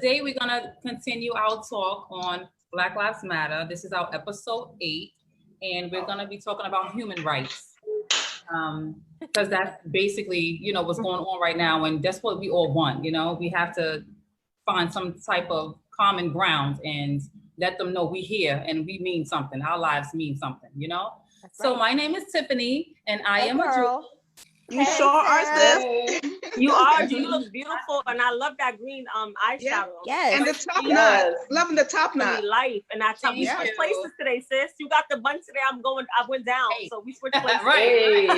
today we're gonna continue our talk on Black Lives Matter. This is our episode 8, and we're gonna be talking about human rights. Because that's basically, what's going on right now, and that's what we all want. We have to find some type of common ground and let them know we're here and we mean something. Our lives mean something, That's so right. My name is Tiffany, and I am a jewel. You sure are, sis. You are. You look beautiful, and I love that green eyeshadow. Yeah. Yes, and the top knot. Loving the top knot. Life, and I tell you, switch places today, sis. You got the bun today. I went down, so we switched places. Right.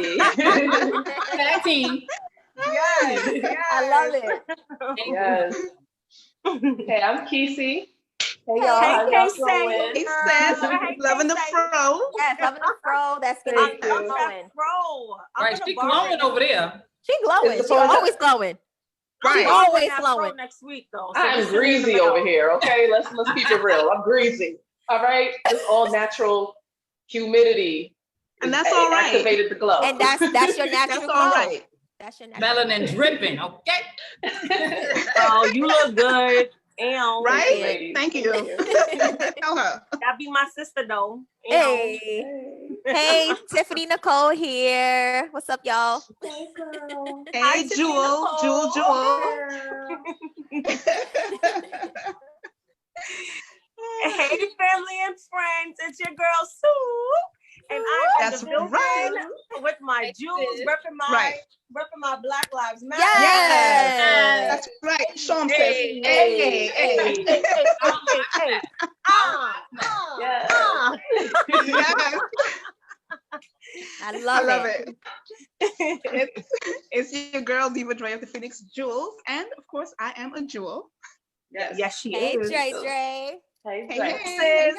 Tag team. Yes. I love it. Yes. Hey, I'm Kesey. Hey, y'all. Hey, sis. Loving the fro. Yes, loving the fro. That's good. I love that fro. Right, she glowing over there. She glowing. She always glowing. Right. She always glowing. Next week, though. So I'm greasy over here. Okay, let's keep it real. I'm greasy. All right, it's all natural humidity, and that's all right. Activated the glow, and that's your natural that's glow. All right. That's your natural melanin dripping. Okay. Oh, you look good. Right? Ladies. Thank you. Tell her. That be my sister though. Hey, Tiffany Nicole here. What's up, y'all? Hey, hey Jewel. Hey, family and friends. It's your girl Sue. And I'm in the building with my jewels, repping my Black Lives Matter. Yes. That's right. Show them, sis. Hey. I love it. It's your girl, Diva Dre of the Phoenix Jewels. And of course, I am a jewel. Yes, she is. Hey, Dre. Hey, sis.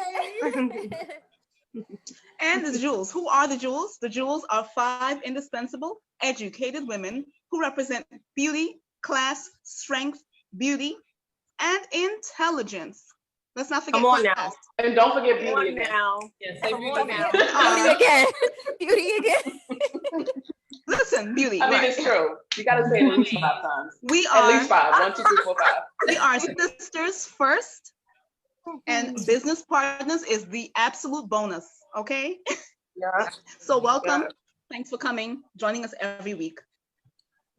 And the jewels. Who are the jewels? The jewels are 5 indispensable, educated women who represent beauty, class, strength, beauty, and intelligence. Let's not forget. Come on now. And don't forget beauty now. Yes, say beauty now. Beauty again. Listen, beauty. I mean, it's true. You got to say it at least 5 times. We are. At least 5. 1, 2, 3, 4, 5. We are sisters first. And business partners is the absolute bonus, okay? Yeah. So welcome. Yeah. Thanks for coming, joining us every week.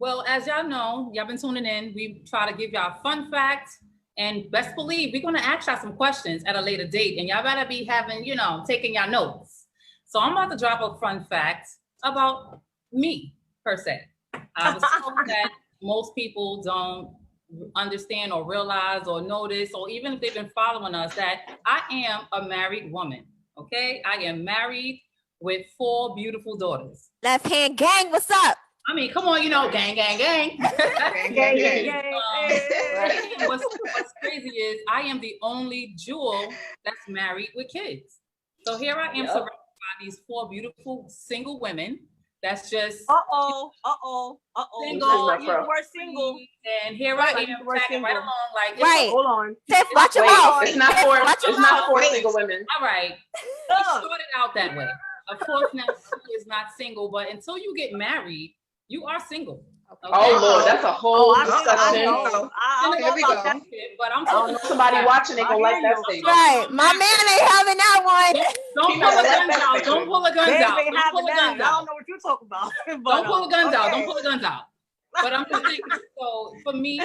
Well, as y'all know, y'all been tuning in. We try to give y'all fun facts, and best believe we're gonna ask y'all some questions at a later date, and y'all better be having, taking y'all notes. So I'm about to drop a fun fact about me, per se. I was told that most people don't understand or realize or notice, or even if they've been following us, that I am a married woman. Okay, I am married with 4 beautiful daughters. Left hand gang, what's up? I mean, come on, gang. gang. What's crazy is I am the only jewel that's married with kids. So here I am surrounded by these 4 beautiful single women. That's just single. You were single, and here I am tagging right along. Like, hold on, Tiff, watch your mouth. It's not for single women. All right, we started out that way. Of course, now she is not single, but until you get married, you are single. Okay? Oh Lord, that's a whole discussion. Here we go. But I'm talking somebody watching, they gonna like that statement. Right, my man ain't having that one. Don't pull the guns out. Don't pull the guns out. Don't pull the guns out. I don't know what you're talking about. Don't pull the guns out. Don't pull the guns out. But I'm just thinking. So for me,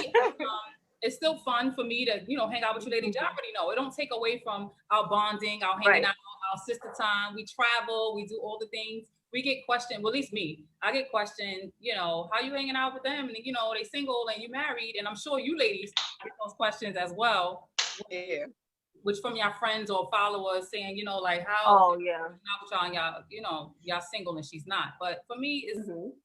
it's still fun for me to hang out with you ladies. You already know it don't take away from our bonding, our hanging out, our sister time. We travel. We do all the things. We get questioned, well, at least me, I get questioned, how you hanging out with them? And, they single and you married. And I'm sure you ladies get those questions as well. Yeah. Which from your friends or followers saying, like, how not with y'all and y'all single and she's not. But for me,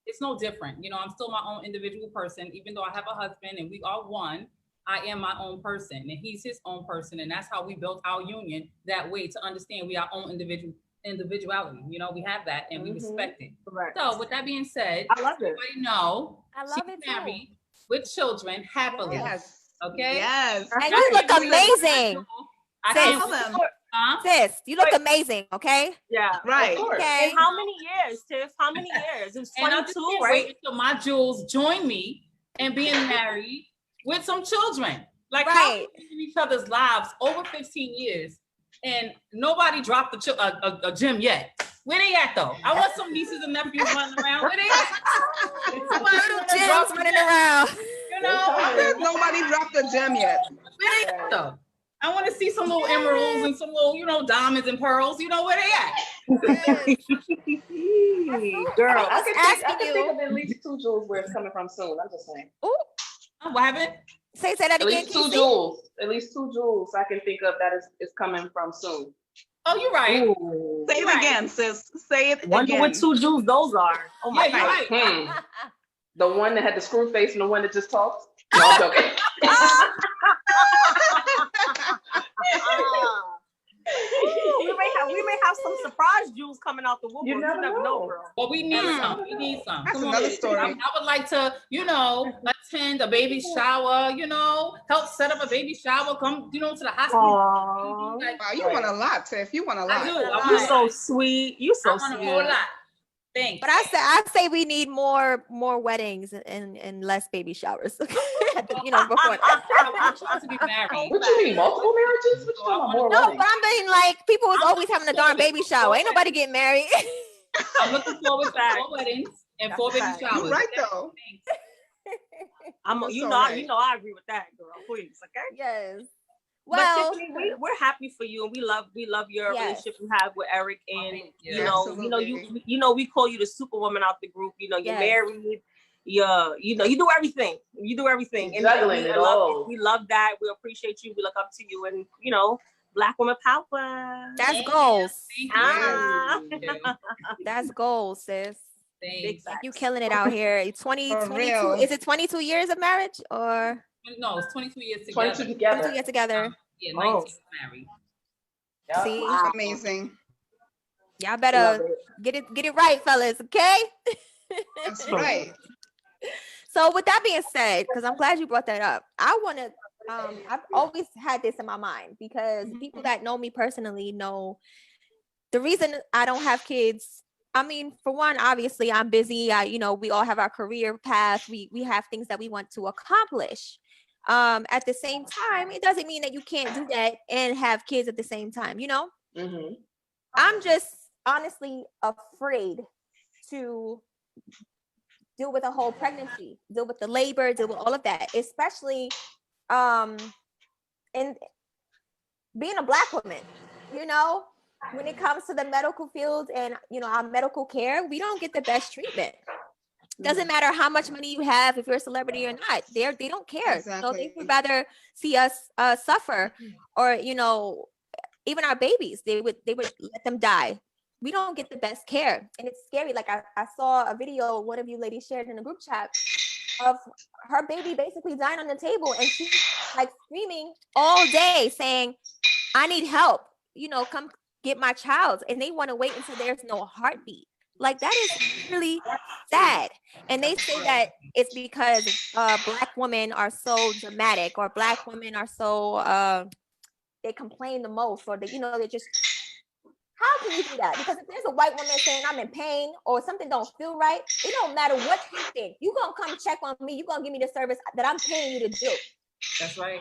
it's no different. I'm still my own individual person, even though I have a husband and we are one. I am my own person and he's his own person. And that's how we built our union that way, to understand we are our own individuality. We have that and we respect it. Correct. So with that being said, I love it. Everybody know I love she's it married with children happily. Yes. Okay. Yes. And you look amazing. Sis, you look amazing. Okay. Yeah. Right. Okay. And how many years, Tiff? How many years? It was 22, right? Wait until my jewels join me and being married with some children. Like, how we in each other's lives over 15 years and nobody dropped a gym yet? Where they at though? I want some nieces and nephews running around. Where they at? Little gems running around. You know, nobody dropped a gem yet. where they at though? I want to see some little emeralds and some little, diamonds and pearls. You know where they at? Girl, I can think of at least 2 jewels where it's coming from soon. I'm just saying. Ooh. What happened? Say that At again. least 2 jewels. At least 2 jewels I can think of that is coming from soon. Oh, you're right. ooh. Say it again, sis. Say it Wonder again. what 2 jewels those are. Oh my Yeah, you're God. right. The one that had the screw face and the one that just talks. No, I'm joking. We may have some surprise jewels coming out the woodwork. You never know. girl. Well, we need some. We need some. That's Come on. another story. I would like to, attend a baby shower, help set up a baby shower, come, to the hospital. Aww. Like, Wow, you want a lot, Tiff. You want a lot. I do. You so sweet. You I so want a sweet. whole lot. Thanks. But I say we need more weddings and less baby showers. Before that. I want to be married. What you mean, multiple marriages? What you talking about, more No, weddings? but I'm being like, people was always having a darn baby shower. Ain't nobody getting married. I'm looking forward to 4 weddings and 4 baby That's showers. You're right though. Thanks. You so know, right. I agree with that, girl. Please, okay. Yes. But Well, Tiffany, we're happy for you, and we love your Yes. relationship you have with Eric, and you. we call you the superwoman out the group. You're Yes. married. You do everything. You do everything. You're juggling it all. We love that. We appreciate you. We look up to you, and Black woman power. that's goals. Thank you. Ah. Thank you. That's goals, sis. Thanks. You killing it out here. 22. real. Is it 22 years of marriage or No, it's 22 years together. 22 22 together. years together? Yeah, Oh. 19 married. Yeah. See, Wow. Amazing. y'all Love better it. get it right, fellas. Okay. That's right. So with that being said, because I'm glad you brought that up, I want to. I've always had this in my mind because people that know me personally know the reason I don't have kids. I mean, for one, obviously I'm busy. We all have our career path. We have things that we want to accomplish. At the same time, it doesn't mean that you can't do that and have kids at the same time. Mm-hmm. I'm just honestly afraid to deal with a whole pregnancy, deal with the labor, deal with all of that, especially in being a Black woman, when it comes to the medical field and, our medical care, we don't get the best treatment. Doesn't matter how much money you have, if you're a celebrity or not, they don't care. So Exactly. they would rather see us suffer, or, even our babies, they would let them die. We don't get the best care, and it's scary. Like I saw a video one of you ladies shared in a group chat of her baby basically dying on the table, and she's like screaming all day saying, I need help, come get my child. And they want to wait until there's no heartbeat. Like, that is really sad. And they say that it's because Black women are so dramatic, or Black women are so they complain the most, or they just, how can you do that? Because if there's a white woman saying I'm in pain or something don't feel right, it don't matter what you think. You're going to come check on me. You're going to give me the service that I'm paying you to do. That's right.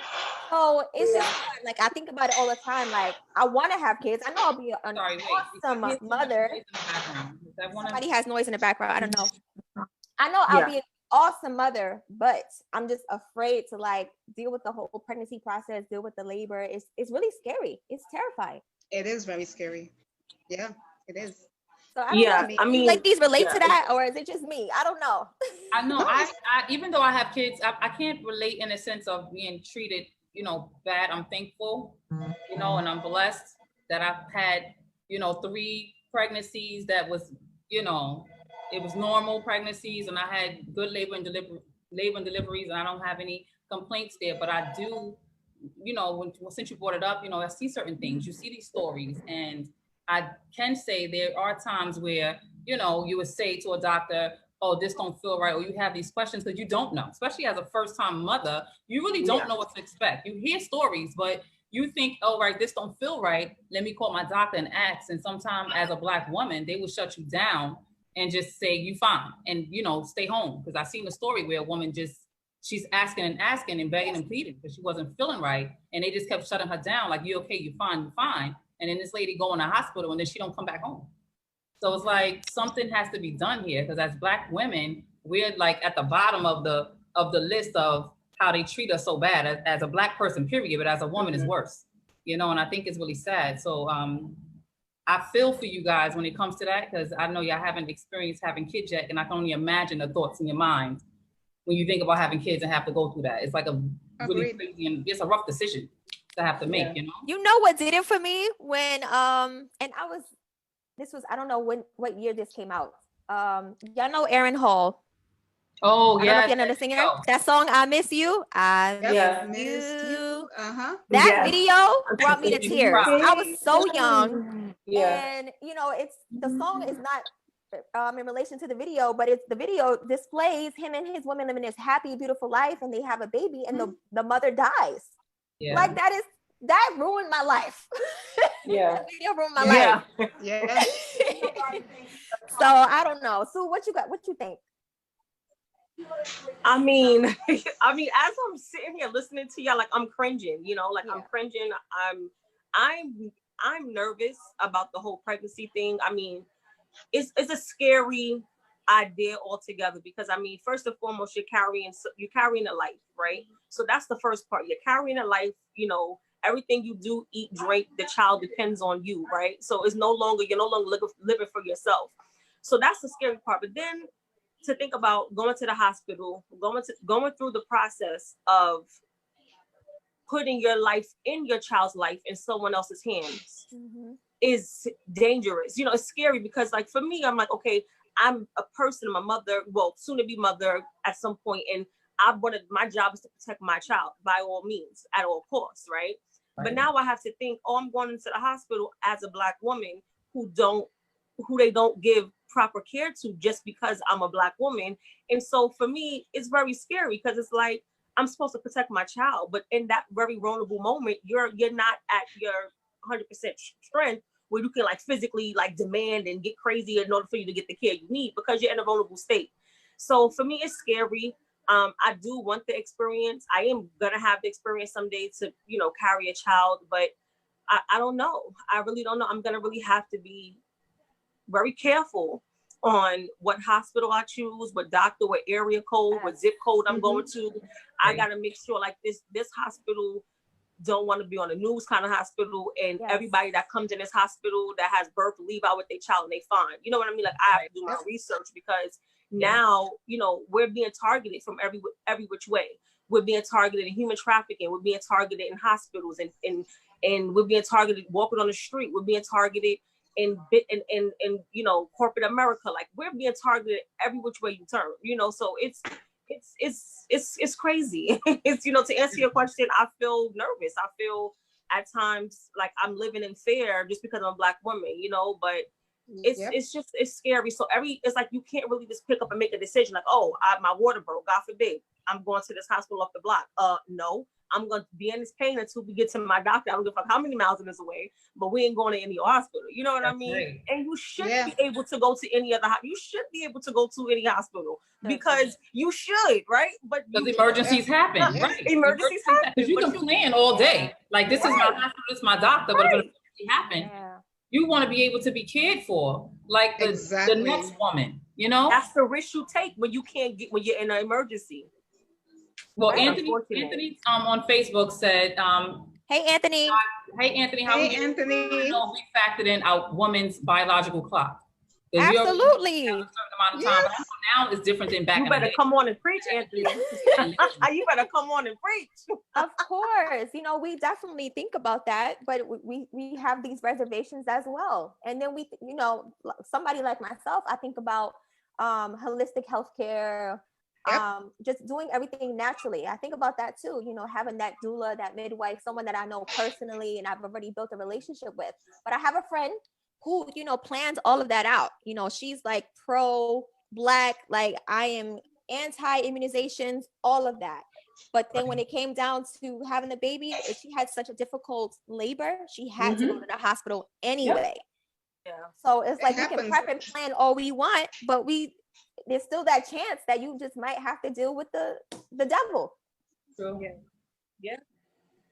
So it's just hard. Like, I think about it all the time. Like, I want to have kids. I know I'll be an awesome mother. Somebody has noise in the background. I don't know. I know I'll be an awesome mother, but I'm just afraid to deal with the whole pregnancy process, deal with the labor. It's really scary. It's terrifying. It is very scary. Yeah, it is. So I don't know. I mean, ladies relate to that, or is it just me? I don't know. I know. I even though I have kids, I can't relate in a sense of being treated, bad. I'm thankful, and I'm blessed that I've had, 3 pregnancies that was, it was normal pregnancies, and I had good labor and deliveries, and I don't have any complaints there. But I do, since you brought it up, I see certain things. You see these stories, and I can say there are times where, you would say to a doctor, oh, this don't feel right, or you have these questions because you don't know, especially as a first-time mother, you really don't know what to expect. You hear stories, but you think, oh, right, this don't feel right. Let me call my doctor and ask. And sometimes as a Black woman, they will shut you down and just say, you fine, and, stay home. Because I've seen a story where a woman just she's asking and asking and begging and pleading because she wasn't feeling right. And they just kept shutting her down. Like, you okay, you fine, you fine. And then this lady go in the hospital and then she don't come back home. So it's like something has to be done here, because as Black women, we're like at the bottom of the list of how they treat us so bad as a Black person, period. But as a woman, it's worse, you know. And I think it's really sad. So I feel for you guys when it comes to that, because I know y'all haven't experienced having kids yet, and I can only imagine the thoughts in your mind when you think about having kids and have to go through that. It's like a really crazy, and it's a rough decision to have to make, you know. You know what did it for me when and I don't know what year this came out. Y'all know Aaron Hall. Oh, I don't know if you know the singer. That song, I Miss You. I Miss You. That video brought me to tears. I was so young. And you know, it's the song is not in relation to the video, but it's the video displays him and his woman living this happy, beautiful life, and they have a baby, and the mother dies. Like that ruined my life. That video ruined my life. So I don't know. So what you got? What you think? I mean, as I'm sitting here listening to y'all, like I'm cringing, you know, like I'm cringing. I'm nervous about the whole pregnancy thing. I mean, it's a scary idea altogether, because I mean, first and foremost, you're carrying a life, right? So that's the first part. You're carrying a life, you know, everything you do, eat, drink, the child depends on you, right? So you're no longer living for yourself. So that's the scary part. But then to think about going to the hospital, going through the process of putting your life in your child's life in someone else's hands is dangerous. You know, it's scary because, like, for me, I'm like, okay, I'm a person, I'm a mother, well, soon to be mother at some point, and my job is to protect my child by all means, at all costs, right? But now I have to think, I'm going into the hospital as a Black woman who they don't give proper care to just because I'm a Black woman. And so for me, it's very scary, because it's like, I'm supposed to protect my child, but in that very vulnerable moment, you're not at your 100% strength where you can like physically like demand and get crazy in order for you to get the care you need, because you're in a vulnerable state. So for me, it's scary. I do want the experience. I am gonna have the experience someday to, you know, carry a child, but I don't know. I really don't know. I'm gonna really have to be very careful on what hospital I choose, what doctor, what area code, what zip code I'm going to. I gotta make sure like this hospital don't want to be on the news kind of hospital, and everybody that comes in this hospital that has birth leave out with their child and they fine. You know what I mean? Like I have to do my research, because now, you know, we're being targeted from every which way. We're being targeted in human trafficking. We're being targeted in hospitals, and we're being targeted walking on the street. We're being targeted in you know, corporate America. Like we're being targeted every which way you turn. You know, so it's crazy. It's, you know, to answer your question, I feel nervous. I feel at times like I'm living in fear just because I'm a Black woman, you know, but it's scary. So it's like you can't really just pick up and make a decision like, my water broke, God forbid, I'm going to this hospital off the block. No, I'm going to be in this pain until we get to my doctor. I don't give a fuck how many miles it is away, but we ain't going to any hospital. You know what I mean? Right. And you should be able to go to any other. You should be able to go to any hospital because you should, right? But because emergencies happen, right? Emergencies happen because you can plan all day. Like this is my hospital, this is my doctor, but if an emergency happens, you want to be able to be cared for, like the next woman. You know, that's the risk you take when you're in an emergency. Well, Anthony on Facebook said, hey, Anthony. Hey, Anthony. How are you? Anthony. We factored in our woman's biological clock. Absolutely. You have a certain amount of time. But now it's different than back in the day. You better come on and preach, Anthony. You better come on and preach. Of course. You know, we definitely think about that, but we have these reservations as well. And then we, you know, somebody like myself, I think about holistic healthcare, just doing everything naturally. I think about that too, you know, having that doula, that midwife, someone that I know personally and I've already built a relationship with. But I have a friend who, you know, plans all of that out. You know, she's like pro-Black, like I am anti-immunizations, all of that. But then when it came down to having the baby, she had such a difficult labor, she had to go to the hospital anyway. So it's like we can prep and plan all we want, but there's still that chance that you just might have to deal with the devil. True.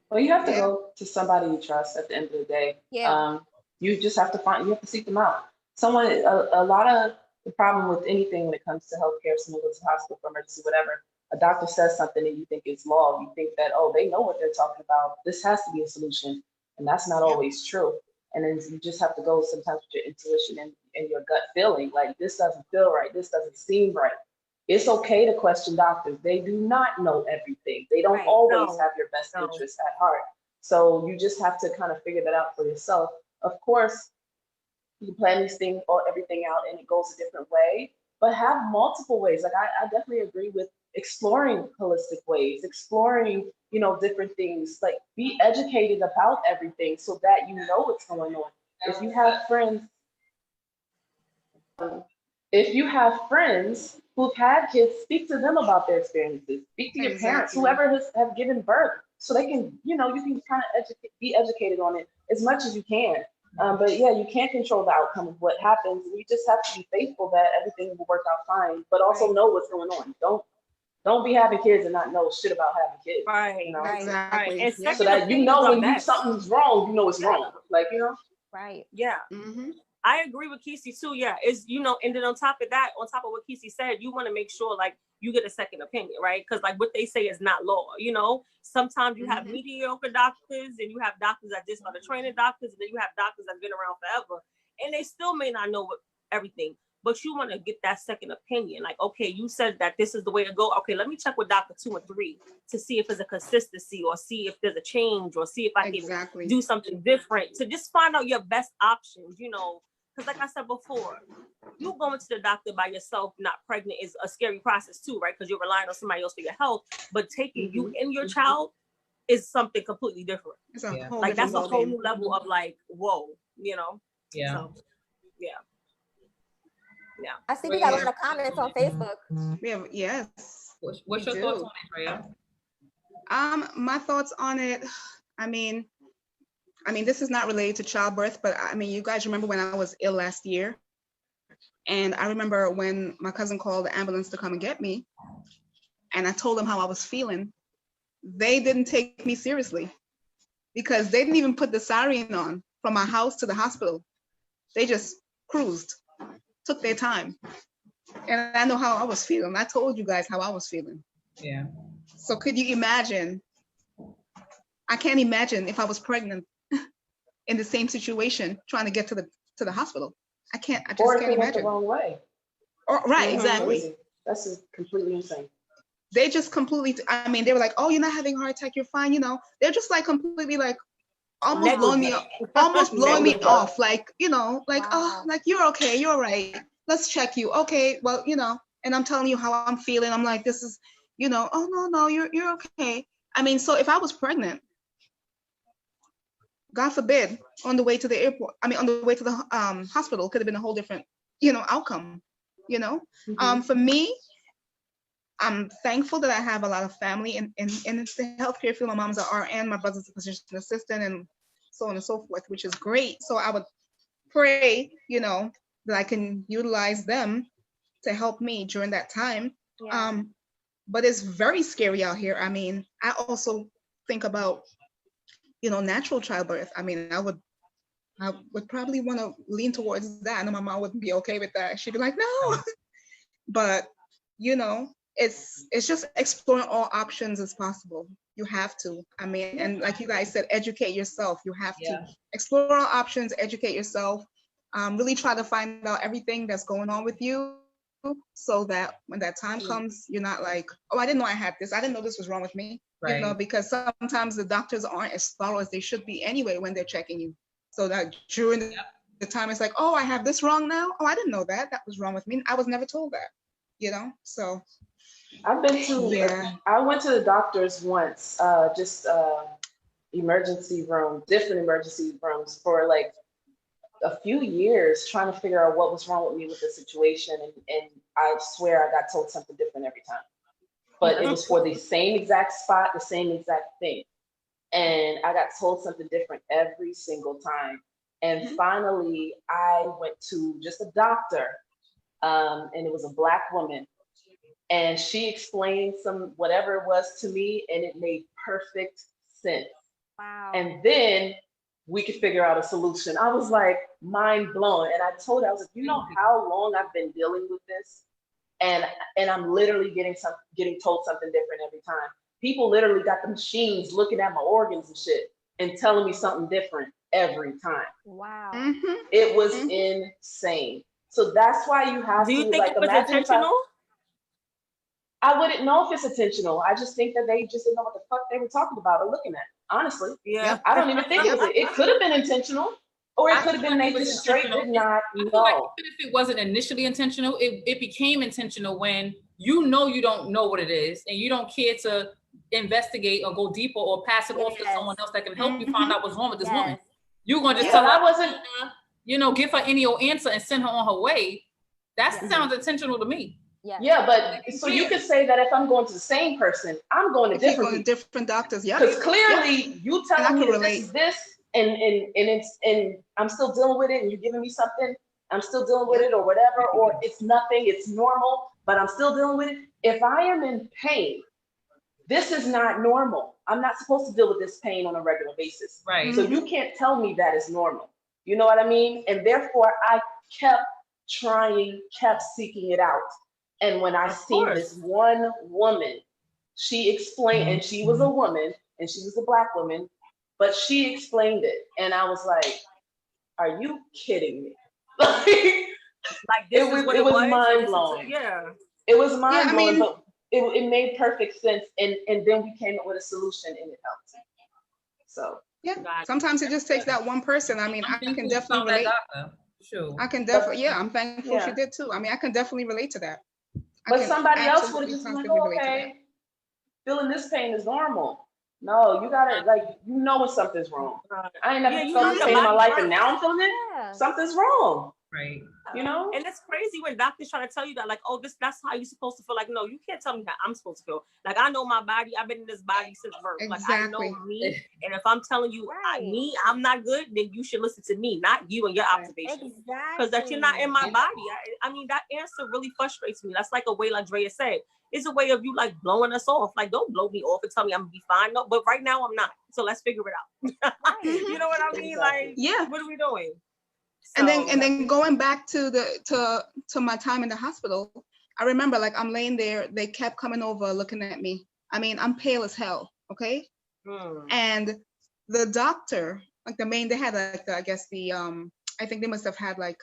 Well, you have to Yeah. go to somebody you trust at the end of the day. Yeah. You just have to seek them out. Someone, a lot of the problem with anything when it comes to healthcare, someone goes to the hospital for emergency, whatever, a doctor says something and you think it's law. You think that, oh, they know what they're talking about. This has to be a solution. And that's not always true. And then you just have to go sometimes with your intuition and your gut feeling, like this doesn't feel right. This doesn't seem right. It's okay to question doctors. They do not know everything. They don't Right. always No. have your best No. interest at heart. So you just have to kind of figure that out for yourself. Of course, you can plan these things or everything out and it goes a different way, but have multiple ways. Like I definitely agree with exploring holistic ways, exploring, different things, like be educated about everything so that you know what's going on. If you have friends who've had kids, speak to them about their experiences. Speak to your parents, Exactly. whoever have given birth, so they can, you can kind of be educated on it as much as you can. But yeah, you can't control the outcome of what happens. You just have to be faithful that everything will work out fine, but also know what's going on. Don't be having kids and not know shit about having kids. Right. Right. Exactly. And Yeah. So second that opinions are when best. something's wrong, it's wrong. Like, Right. Yeah. Mm-hmm. I agree with Kesey too. Yeah, it's and then on top of what Kesey said, you want to make sure like you get a second opinion, right? Because like what they say is not law. Sometimes you have mediocre doctors, and you have doctors that just are the training doctors, and then you have doctors that've been around forever, and they still may not know everything. But you want to get that second opinion. Like, okay, you said that this is the way to go. Okay, let me check with Doctor 2 and 3 to see if there's a consistency, or see if there's a change, or see if I can do something different, to just find out your best options. Because like I said before, you going to the doctor by yourself, not pregnant, is a scary process too, right? Because you're relying on somebody else for your health. But taking you and your child is something completely different. It's a whole Like that's a different whole ballgame. new level of like, whoa, Yeah. So, yeah. I see we got a lot of comments on Facebook. We have, yes. What's your thoughts on it, Drea? My thoughts on it, I mean, this is not related to childbirth, but you guys remember when I was ill last year? And I remember when my cousin called the ambulance to come and get me, and I told them how I was feeling. They didn't take me seriously because they didn't even put the siren on from my house to the hospital. They just cruised, took their time. And I know how I was feeling. I told you guys how I was feeling. Yeah. So could you imagine? I can't imagine if I was pregnant in the same situation trying to get to the hospital. I just can't imagine. the wrong way. Right, exactly. That's just completely insane. They just completely, they were like, oh, you're not having a heart attack, you're fine, They're just like completely like almost blowing me off. Like, oh, like you're okay, you're all right. Let's check you. Okay, well, and I'm telling you how I'm feeling. I'm like, this is, oh no, you're okay. So if I was pregnant, God forbid, on the way to the airport, on the way to the hospital, could have been a whole different, outcome, For me, I'm thankful that I have a lot of family in the healthcare field. My mom's an RN, my brother's a physician assistant, and so on and so forth, which is great. So I would pray, that I can utilize them to help me during that time. Yeah. But it's very scary out here. I also think about, natural childbirth. I would probably want to lean towards that. I know my mom wouldn't be okay with that. She'd be like, no. But, it's just exploring all options as possible. You have to. And like you guys said, educate yourself. You have to explore all options, educate yourself, really try to find out everything that's going on with you, so that when that time comes, you're not like, oh, I didn't know I had this. I didn't know this was wrong with me. Right. Because sometimes the doctors aren't as thorough as they should be anyway when they're checking you. So that during the time, it's like, oh, I have this wrong now. Oh, I didn't know that. That was wrong with me. I was never told that, so. I went to the doctors once, emergency room, different emergency rooms for like a few years, trying to figure out what was wrong with me with the situation. And I swear I got told something different every time. But it was for the same exact spot, the same exact thing. And I got told something different every single time. And finally, I went to just a doctor and it was a Black woman. And she explained some whatever it was to me, and it made perfect sense. Wow. And then we could figure out a solution. I was like mind blown. And I told her, I was like, you know how long I've been dealing with this? And I'm literally getting told something different every time. People literally got the machines looking at my organs and shit and telling me something different every time. Wow. It was insane. So that's why you have Do you to think like it was imagine intentional? I wouldn't know if it's intentional. I just think that they just didn't know what the fuck they were talking about or looking at. Honestly, Yeah. I don't even think it was. It could have been intentional, or it could have been they just straight did not I feel like know. even if it wasn't initially intentional, it became intentional when you know you don't know what it is and you don't care to investigate or go deeper or pass it off to someone else that can help you find out what's wrong with this woman. You're gonna just tell her, I wasn't, give her any old answer and send her on her way. That sounds intentional to me. Yeah, but so you could say that if I'm going to the same person, I'm going to different doctors. Yeah, because clearly you telling me that this is this, and I'm still dealing with it, and you're giving me something, I'm still dealing with it, or whatever, or it's nothing, it's normal, but I'm still dealing with it. If I am in pain, this is not normal. I'm not supposed to deal with this pain on a regular basis. Right. So you can't tell me that is normal. You know what I mean? And therefore, I kept trying, kept seeking it out. And when I seen this one woman, she explained, and she was a woman, and she was a Black woman, but she explained it. And I was like, are you kidding me? Like this it was mind blowing. Yeah. It was mind blowing, but it made perfect sense. And then we came up with a solution and it helped. So yeah, sometimes it just takes that one person. I mean, I can definitely relate. Sure. I can definitely, I'm thankful she did too. I mean, I can definitely relate to that. But somebody else would have just been like, oh, okay, feeling this pain is normal. No, you gotta, like, you know when something's wrong. I ain't never felt this pain in my life, and now I'm feeling it. Something's wrong. Right. You know? And it's crazy when doctors try to tell you that, like, oh, that's how you're supposed to feel. Like, no, you can't tell me how I'm supposed to feel. Like, I know my body. I've been in this body since birth. Exactly. Like, I know me. And if I'm telling you I'm not good, then you should listen to me, not you and your observations. Because that you're not in my body. I mean, that answer really frustrates me. That's like a way, like Drea said, it's a way of you like blowing us off. Like, don't blow me off and tell me I'm gonna be fine. No, but right now I'm not. So let's figure it out. You know what I mean? Like, what are we doing? So, and then going back to my time in the hospital, I remember like I'm laying there, they kept coming over looking at me. I mean, I'm pale as hell, okay? And the doctor, like they had like I guess I think they must have had like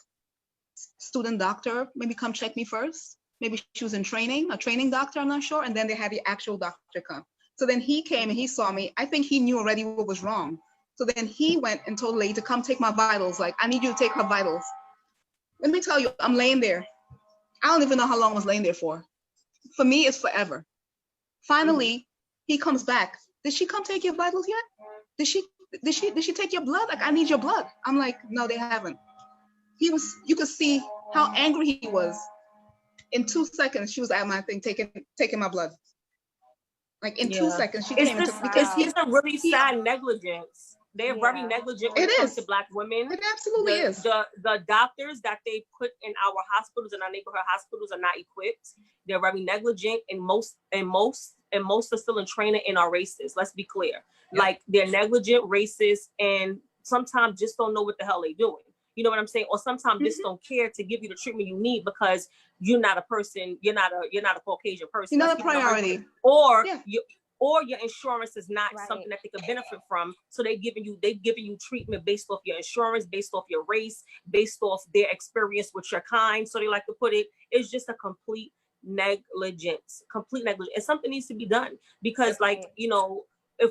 student doctor maybe come check me first. Maybe she was in training, a training doctor, I'm not sure. And then they had the actual doctor come. So then he came and he saw me. I think he knew already what was wrong. So then he went and told the lady to come take my vitals. Like, I need you to take her vitals. Let me tell you, I'm laying there. I don't even know how long I was laying there for. For me, it's forever. Finally, he comes back. Did she come take your vitals yet? Did she take your blood? Like, I need your blood. I'm like, no, they haven't. You could see how angry he was. In 2 seconds, she was at my thing, taking my blood. Like in 2 seconds, she came into because it's a really sad negligence. They're very negligent when it comes to Black women. It absolutely is. The doctors that they put in our hospitals and our neighborhood hospitals are not equipped. They're very negligent, and most are still in training and are racist. Let's be clear. Like, they're negligent, racist, and sometimes just don't know what the hell they're doing. You know what I'm saying? Or sometimes just don't care to give you the treatment you need because you're not a person, you're not a Caucasian person. You're not a priority. Or your insurance is not something that they can benefit from. So they've given you treatment based off your insurance, based off your race, based off their experience with your kind. So they like to put it, it's just a complete negligence. And something needs to be done because like, you know, if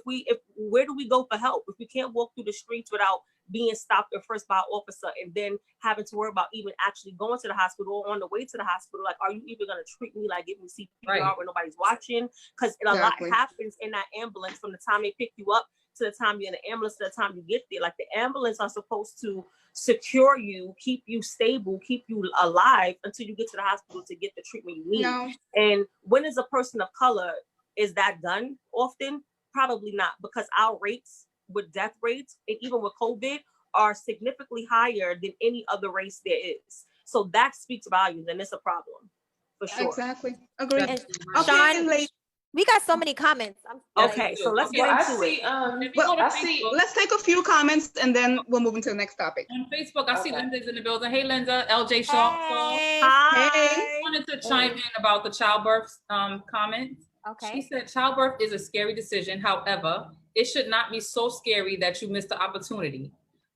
where do we go for help? If we can't walk through the streets without being stopped at first by an officer and then having to worry about even actually going to the hospital or on the way to the hospital, like, are you even going to treat me like give me CPR when nobody's watching? Because a lot happens in that ambulance from the time they pick you up to the time you're in the ambulance to the time you get there. Like, the ambulance are supposed to secure you, keep you stable, keep you alive until you get to the hospital to get the treatment you need. No. And when is a person of color, is that done often? Probably not, because our rates with death rates and even with COVID are significantly higher than any other race there is. So that speaks volumes, and it's a problem for sure. Exactly. Agreed. And Okay, Sean, ladies. we got so many comments. Okay, so let's get Well, I into see, it. If you go to I see, Facebook, Let's take a few comments and then we'll move into the next topic. on Facebook, I see Okay. Linda's in the building. Hey, Linda, LJ Shaw. Hey. Hi. I wanted to chime in about the childbirth comment. She Okay. said childbirth is a scary decision. However, it should not be so scary that you miss the opportunity.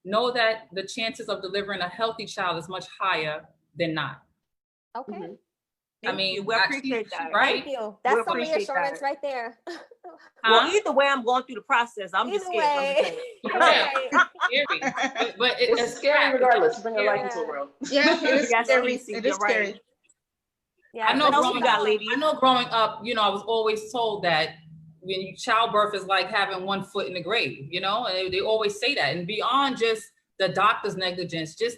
Know that the chances of delivering a healthy child is much higher than not. Okay. Mhm. I Thank mean, you. We appreciate that. right? Thank you. That's We some appreciate reassurance that. right there. Well, Huh? either way, I'm going through the process. I'm just Either scared. I'm just way. saying. Yeah. Scary. But it's scary regardless. Bring your life into the world. Yeah, it is Yes, scary. Cece, It you're is scary. right. Yeah. I know What else growing we got, up, ladies? I know growing up, you know, I was always told that when you childbirth is like having one foot in the grave, you know, and they always say that. And beyond just the doctor's negligence, just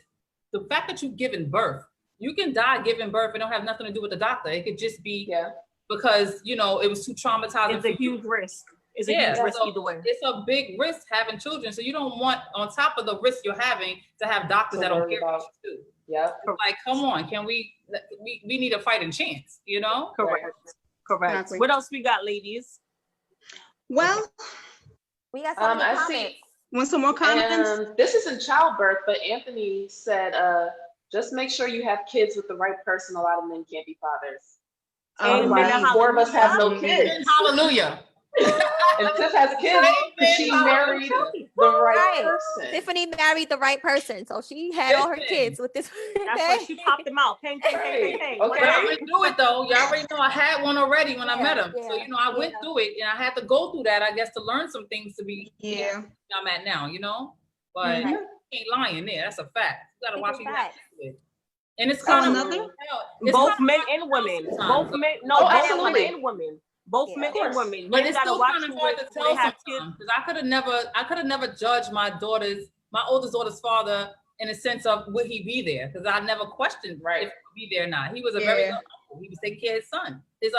the fact that you've given birth, you can die giving birth. It don't have nothing to do with the doctor. It could just be Yeah. because, you know, it was too traumatizing. It's a huge risk. It's a Yeah, huge risk so either way. it's a big risk having children. So you don't want, on top of the risk you're having, to have doctors To that don't worry care about about. you too. Yeah. Like, come on, can we need a fighting chance, you know? Correct. Correct. Exactly. What else we got, ladies? Well, We got so many I comments. see. want some more comments? And this isn't childbirth, but Anthony said, just make sure you have kids with the right person. A lot of men can't be fathers. Amen. Like, 4 of us have no kids. Hallelujah. And Tiff has kids because she married the right Right. person. Tiffany married the right person, so she had all her Listen. kids with this. That's why she popped them out. Ping, ping, ping, ping, ping. Okay. But I already knew it though. Y'all already know I had one already when I met him. So, Yeah, you know, I went yeah. through it and I had to go through that, I guess, to learn some things to be Yeah. where I'm at now, you know? But Mhm. you ain't lying there. That's a fact. You gotta It's watch a what you fact. have to. And it's So kind of another- Both men and women. Both men. No, Oh, both absolutely. men and women. Both Yeah. men Of course. and women. But Men it's gotta still watch kind of who hard they to tell have kids. sometimes because I could have never judged my oldest daughter's father in a sense of would he be there, because I never questioned if he would be there or not. He was a very Yeah. good uncle. He was taking care of his son, his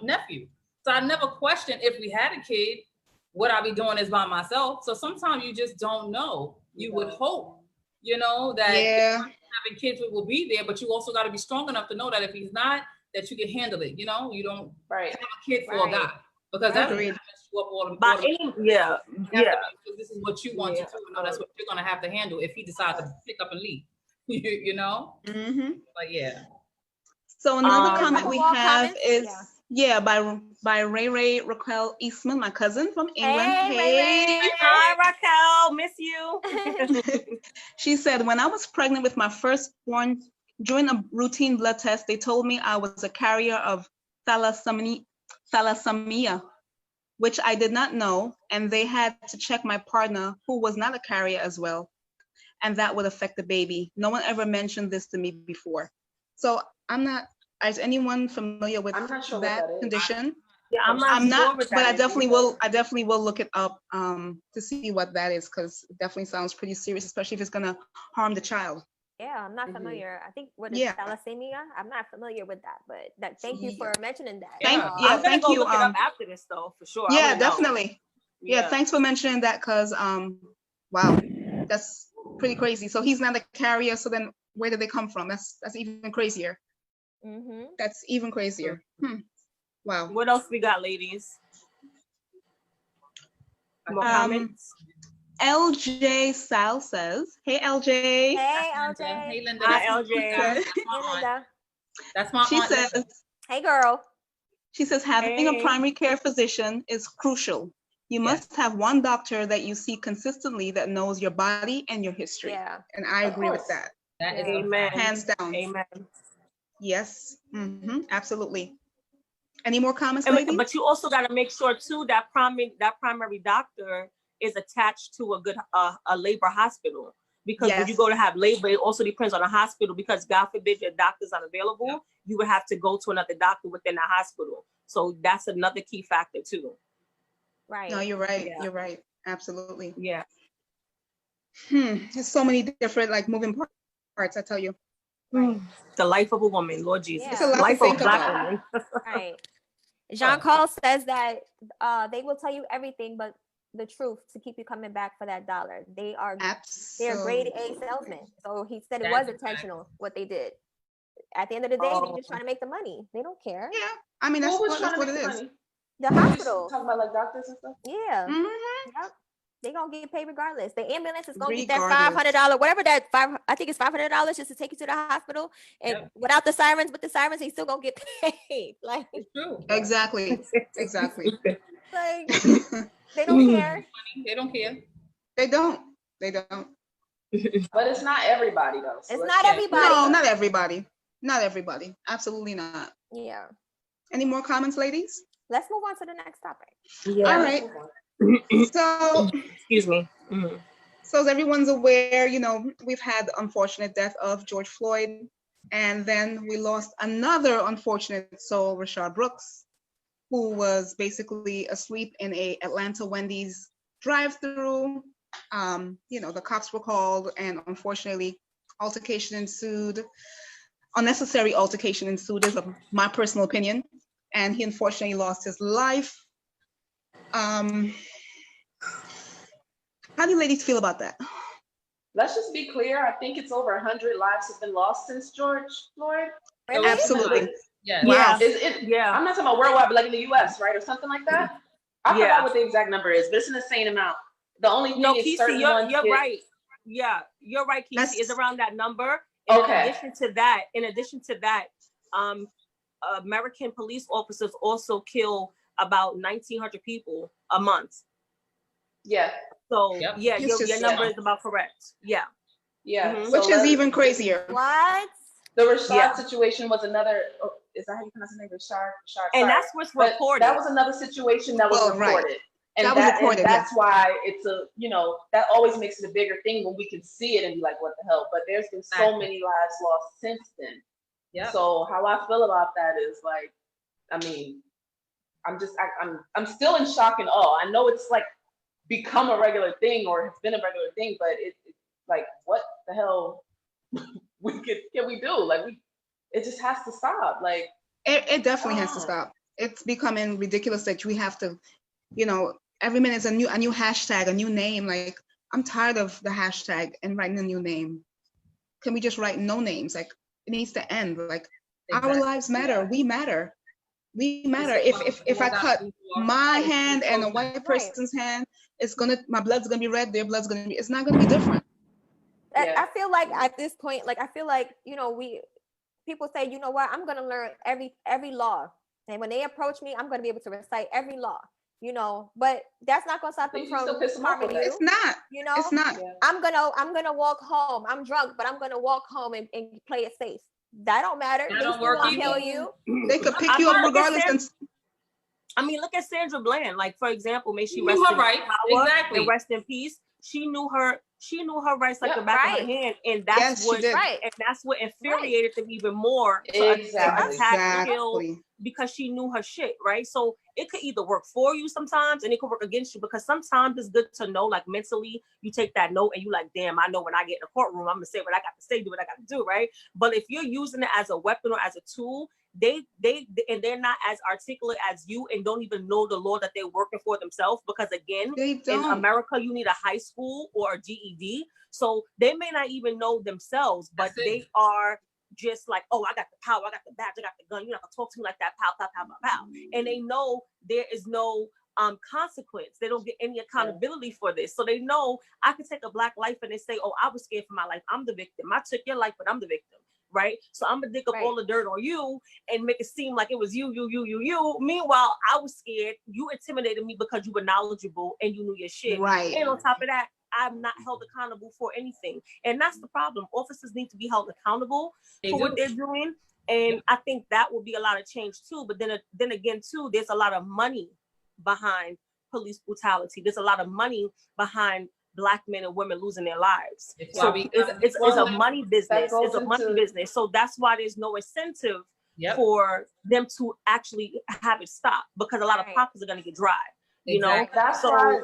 nephew. So I never questioned if we had a kid, what I be doing is by myself. So sometimes you just don't know. You would hope, you know, that Yeah. having kids will be there, but you also got to be strong enough to know that if he's not, that you can handle it. You know, you don't Right. have a kid for a Right. guy because that's Agreed. gonna mess you up all the By all the- any, yeah, because yeah. this is what you want Yeah. to do. You know, that's what you're gonna have to handle if he decides to pick up and leave. you know, Mm-hmm. but yeah. So another Um, comment we Couple more have comments? is Yeah. by Ray Raquel Eastman, my cousin from England. Hey, Ray. Hi, Raquel. Miss you. She said, when I was pregnant with my firstborn, during a routine blood test, they told me I was a carrier of thalassemia, which I did not know, and they had to check my partner, who was not a carrier as well, and that would affect the baby. No one ever mentioned this to me before. So is anyone familiar with I'm not sure what that that is. condition? Yeah, I'm I'm not, not, sure what but I that is. definitely will look it up to see what that is, because it definitely sounds pretty serious, especially if it's gonna harm the child. Yeah, I'm not Mhm. familiar. I think what is Yeah. thalassemia? I'm not familiar with that, but thank you for mentioning that. Thank- I'm gonna thank go you, look it up after this though, for sure. I Yeah, wanna know. definitely. Yeah, thanks for mentioning that, because wow, that's pretty crazy. So he's not a carrier, so then where did they come from? That's even crazier. Mm-hmm. That's even crazier. Wow. What else we got, ladies? More Um, comments? LJ Sal says, hey LJ. Hey, Linda. LJ. Hey, Linda. Hi, That's my LJ. aunt. That's Hey, my aunt. Linda. That's my She aunt, says, Linda. Hey, girl. She says having a Hey. primary care physician is crucial. You must have one doctor that you see consistently that knows your body and your history. Yeah. And I Of agree with course. that. That is Yeah. a Amen. fact. Hands down. Amen. Yes. Absolutely. Any more comments, ladies? But you also got to make sure too that primary doctor is attached to a good a labor hospital, because when you Yes. go to have labor, it also depends on the hospital, because God forbid your doctor's unavailable, you would have to go to another doctor within the hospital. So that's another key factor too. Right. No, you're right. Yeah. You're right. Absolutely. Yeah. There's so many different moving parts, I tell you. Right. The life of a woman, Lord Jesus. It's a lot to Life of a think Black about. woman. Right. Jean Paul says that they will tell you everything, but the truth to keep you coming back for that dollar. They're grade A Absolutely. salesmen. So he said it That's was a fact. intentional what they did. At the end of the day, they're just trying to make the money. They don't care. Yeah, I mean, Who that's was what trying to it make the is. money? The You hospital. talking about like doctors and stuff? Yeah. Mhm. Yep. They gonna get paid regardless. The ambulance is gonna get that Regardless. $500, whatever that I think it's $500 just to take you to the hospital. And Yep. without the sirens, with the sirens, he's still gonna get paid. Like, It's true. Exactly. Exactly. like they don't care. They don't care. They don't. They don't. But it's not everybody though. So It's let's- not everybody. No, not everybody. Not everybody. Absolutely not. Yeah. Any more comments, ladies? Let's move on to the next topic. Yeah. All right. So, Excuse me. Mhm. so as everyone's aware, you know, we've had the unfortunate death of George Floyd, and then we lost another unfortunate soul, Rashaad Brooks, who was basically asleep in a Atlanta Wendy's drive-through. You know, the cops were called, and unfortunately, altercation ensued. Unnecessary altercation ensued, is my personal opinion, and he unfortunately lost his life. How do you ladies feel about that? Let's just be clear. I think it's over 100 lives have been lost since George Floyd. Really? Absolutely. Yeah. Wow. Is it? Yeah. I'm not talking about worldwide, but like in the U.S., right, or something like that. I Yeah. forgot what the exact number is, but it's an insane amount. The only thing No, is Kesey, certain you're ones get- right. Yeah, you're right, Kesey. That's- It's around that number. In Okay. addition to that, American police officers also kill about 1,900 people a month. Yeah, So Yep. yeah, It's your just- number yeah. is about correct. Yeah. yeah. Mhm. So Which is let's- even crazier. What? The Rashad Yeah. situation was another. Oh, is that how you pronounce his name? Rashad. And sorry. that's what's But reported. that was another situation that was Well, right. reported. And That was reported, and that's why it's a, you know, that always makes it a bigger thing when we can see it and be like, what the hell? But there's been so Exactly. many lives lost since then. Yeah. So how I feel about that is like, I mean, I'm still in shock and awe. I know it's like become a regular thing or it's been a regular thing, but it's like, what the hell can we do? Like it just has to stop. Like It definitely has to Oh. stop. It's becoming ridiculous that we have to, you know, every minute is a new hashtag, a new name. Like, I'm tired of the hashtag and writing a new name. Can we just write no names? Like, it needs to end. Like, our Exactly. lives matter. Yeah. We matter. We matter. It's If I about cut who you are. my hand and a Right. white person's hand, my blood's gonna be red. Their blood's gonna be. It's not gonna be different. Yeah. I feel like at this point, like I feel like, you know, people say, you know what, I'm gonna learn every law. And when they approach me, I'm gonna be able to recite every law, you know, but that's not gonna stop But them you can from still piss them off with harming that. you. It's not. You know, It's not. Yeah. I'm gonna walk home. I'm drunk, but I'm gonna walk home and play it safe. That don't matter. That They don't still work gonna either. kill you. They could pick I you mean, up look at regardless. I mean, look at Sandra Bland. Like, for example, may she You rest knew her in rights. power Exactly. and rest in peace. She knew her rights like Yeah, the back of right. her hand, and that's Yes, she what did. Right. and that's what infuriated them even more to Exactly. attack, kill, Exactly. because she knew her shit, right? So it could either work for you sometimes and it could work against you, because sometimes it's good to know, like mentally, you take that note and you like, damn, I know when I get in the courtroom, I'm gonna say what I got to say, do what I got to do, right? But if you're using it as a weapon or as a tool, they're not as articulate as you and don't even know the law that they're working for themselves, because again, They in don't. America, you need a high school or a GED. So they may not even know themselves, but That's it. they are just like, oh, I got the power, I got the badge, I got the gun. You're not gonna talk to me like that, pow, pow, pow, pow, pow. And they know there is no consequence. They don't get any accountability for this. So they know I could take a Black life and they say, oh, I was scared for my life. I'm the victim. I took your life, but I'm the victim. Right. So I'm gonna dig up Right. all the dirt on you and make it seem like it was you. Meanwhile, I was scared. You intimidated me because you were knowledgeable and you knew your shit. Right. And on top of that, I'm not held accountable for anything. And that's the problem. Officers need to be held accountable for what they're doing. And I think that will be a lot of change too. But then again, too, there's a lot of money behind police brutality. There's a lot of money behind Black men and women losing their lives. It's So why we- it's a money business. goes It's a money into- business. So that's why there's no incentive Yep. for them to actually have it stop, because a lot of Right. pockets are going to get dry. You know, Exactly. That's So- why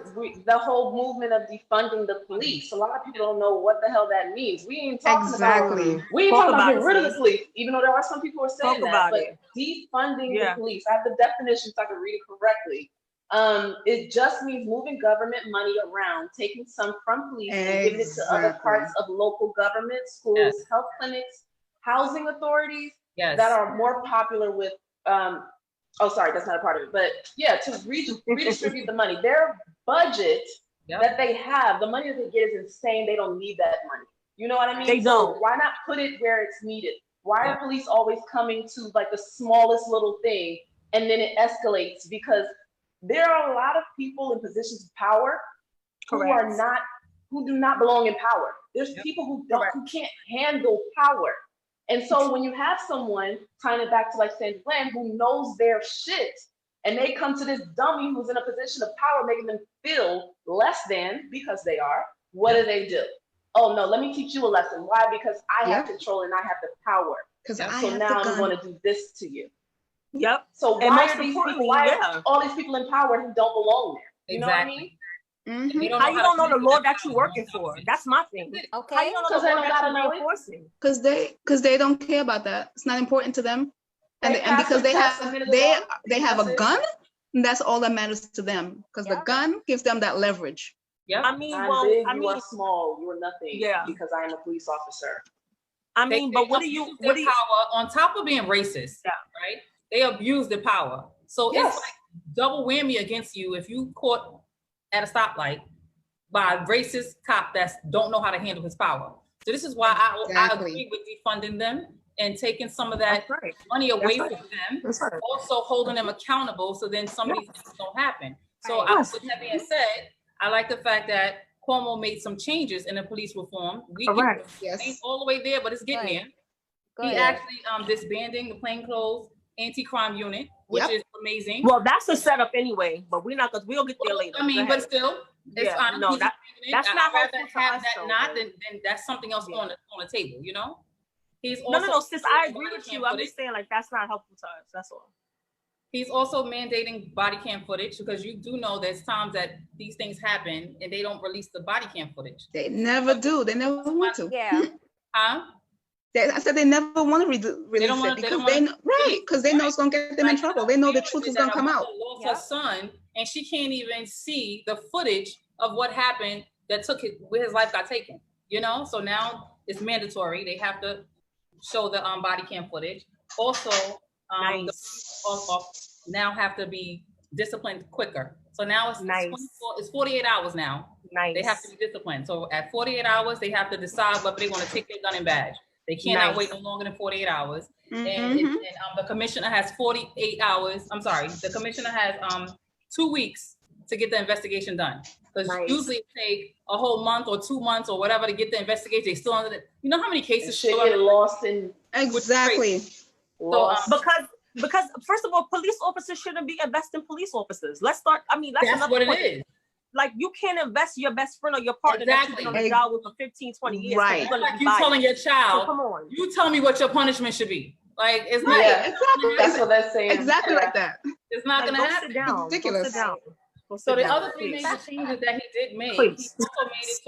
the whole movement of defunding the police. A lot of people don't know what the hell that means. We ain't talking Exactly. about. We ain't Talk talking about about getting it, rid of the sis. police, even though there are some people who are saying Talk that. about But it. defunding Yeah. the police. I have the definition so I can read it correctly. It just means moving government money around, taking some from police and giving it to other parts of local government, schools, health clinics, housing authorities that are more popular with, oh, sorry, that's not a part of it, but yeah, to redistribute the money. Their budget that they have, the money that they get is insane. They don't need that money. You know what I mean? They don't. So why not put it where it's needed? Why are police always coming to like the smallest little thing and then it escalates? Because there are a lot of people in positions of power who do not belong in power. There's people who can't handle power. And so when you have someone, tying it back to like Sandra Bland, who knows their shit, and they come to this dummy who's in a position of power, making them feel less than because they are, what do? Oh no, let me teach you a lesson. Why? Because I have control and I have the power. So now I'm going to do this to you. Yep. So why are these people? Why are all these people in power who don't belong there? You know what I mean? How you don't know the law that you're working for? That's my thing. Okay. How you don't know the law that you're enforcing? Because they don't care about that. It's not important to them, and because they have a gun, and that's all that matters to them. Because the gun gives them that leverage. Yeah. I mean, I'm big, you are small, you are nothing. Yeah. Because I am a police officer. I mean, but what do you power on top of being racist? Right? They abuse the power. So it's like double whammy against you if you caught at a stoplight by a racist cop that don't know how to handle his power. So this is why I agree with defunding them and taking some of that money away from them. Also holding them accountable so then some of these things don't happen. So with that being said, I like the fact that Cuomo made some changes in the police reform. We ain't all the way there, but it's getting there. He actually disbanding the plainclothes anti-crime unit, which is amazing. Well, that's a setup anyway, but we'll get there later. I mean, but still, it's no, that's not rather have that not than that's something else on the table, you know? He's also no, sis, I agree with you. I'm just saying like that's not helpful to us. That's all. He's also mandating body cam footage because you do know there's times that these things happen and they don't release the body cam footage. They never do. They never want to. Yeah. Huh? I said they never want to release it because they know it's gonna get them in trouble. They know the truth is gonna come out. Lost her son, and she can't even see the footage of what happened that where his life got taken. You know, so now it's mandatory. They have to show the body cam footage. Also, the police now have to be disciplined quicker. So now it's 48 hours now. They have to be disciplined. So at 48 hours, they have to decide whether they want to take their gun and badge. They cannot wait no longer than 48 hours. And the commissioner has 48 hours. I'm sorry, the commissioner has 2 weeks to get the investigation done. Because usually it take a whole month or 2 months or whatever to get the investigation. They still under you know how many cases should get lost in exactly. So because first of all, police officers shouldn't be investing police officers. Let's start. I mean, that's what it is. Like you can't invest your best friend or your partner that you've been on the job with for 15, 20 years. Right. Like you telling your child, come on. You tell me what your punishment should be. Like it's not exactly. That's what they're saying. Exactly like that. It's not gonna happen. Sit down. Ridiculous. So the other three major changes that he did make, he also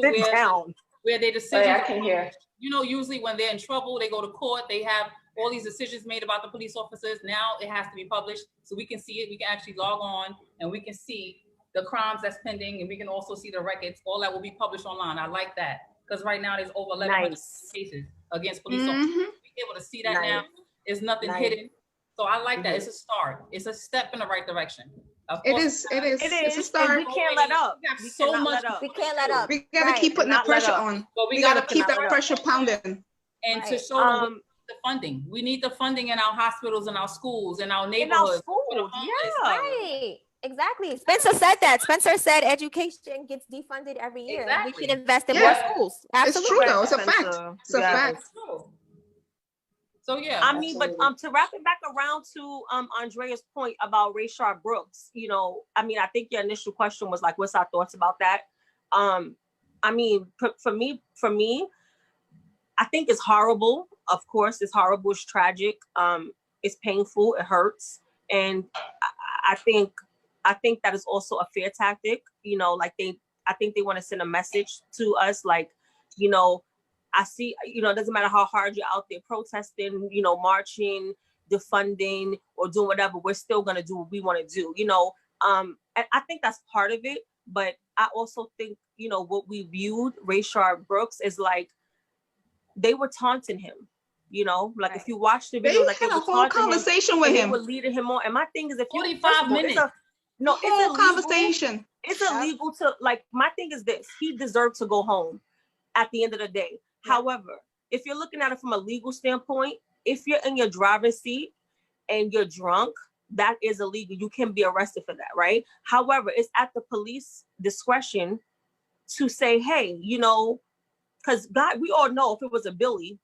made it to where they decisions. I can hear. You know, usually when they're in trouble, they go to court. They have all these decisions made about the police officers. Now it has to be published so we can see it. We can actually log on and we can see the crimes that's pending, and we can also see the records. All that will be published online. I like that because right now there's over 1,100 cases against police officers. We're able to see that now. There's nothing hidden. So I like that. It's a start. It's a step in the right direction. It is. It's a start. We can't let up. We can't let up. We gotta keep putting that pressure on. But we gotta keep that pressure pounding. And to show them the funding. We need the funding in our hospitals and our schools and our neighborhoods. Right. Exactly. Spencer said that. Spencer said education gets defunded every year. Exactly. We should invest in more schools. Absolutely. It's true though. It's a fact. It's a fact. So yeah. I mean, but to wrap it back around to Andrea's point about Rashaad Brooks, you know, I mean, I think your initial question was like, what's our thoughts about that? I mean, for me, I think it's horrible. Of course, it's horrible. It's tragic. It's painful. It hurts. And I think that is also a fear tactic, you know, like I think they want to send a message to us, like, you know, I see, you know, it doesn't matter how hard you're out there protesting, you know, marching, defunding or doing whatever, we're still going to do what we want to do. You know, And I think that's part of it. But I also think, you know, what we viewed Rashaad Brooks is like, they were taunting him, you know, like if you watch the They video, like had they a were whole taunting conversation him, with and they him. were leading him on. And my thing is, if you 45 minutes. No, Whole it's illegal. conversation. It's illegal to, like, my thing is this: he deserved to go home at the end of the day. Yeah. However, if you're looking at it from a legal standpoint, if you're in your driver's seat and you're drunk, that is illegal. You can be arrested for that, right? However, it's at the police discretion to say, hey, you know, because God, we all know if it was a Billy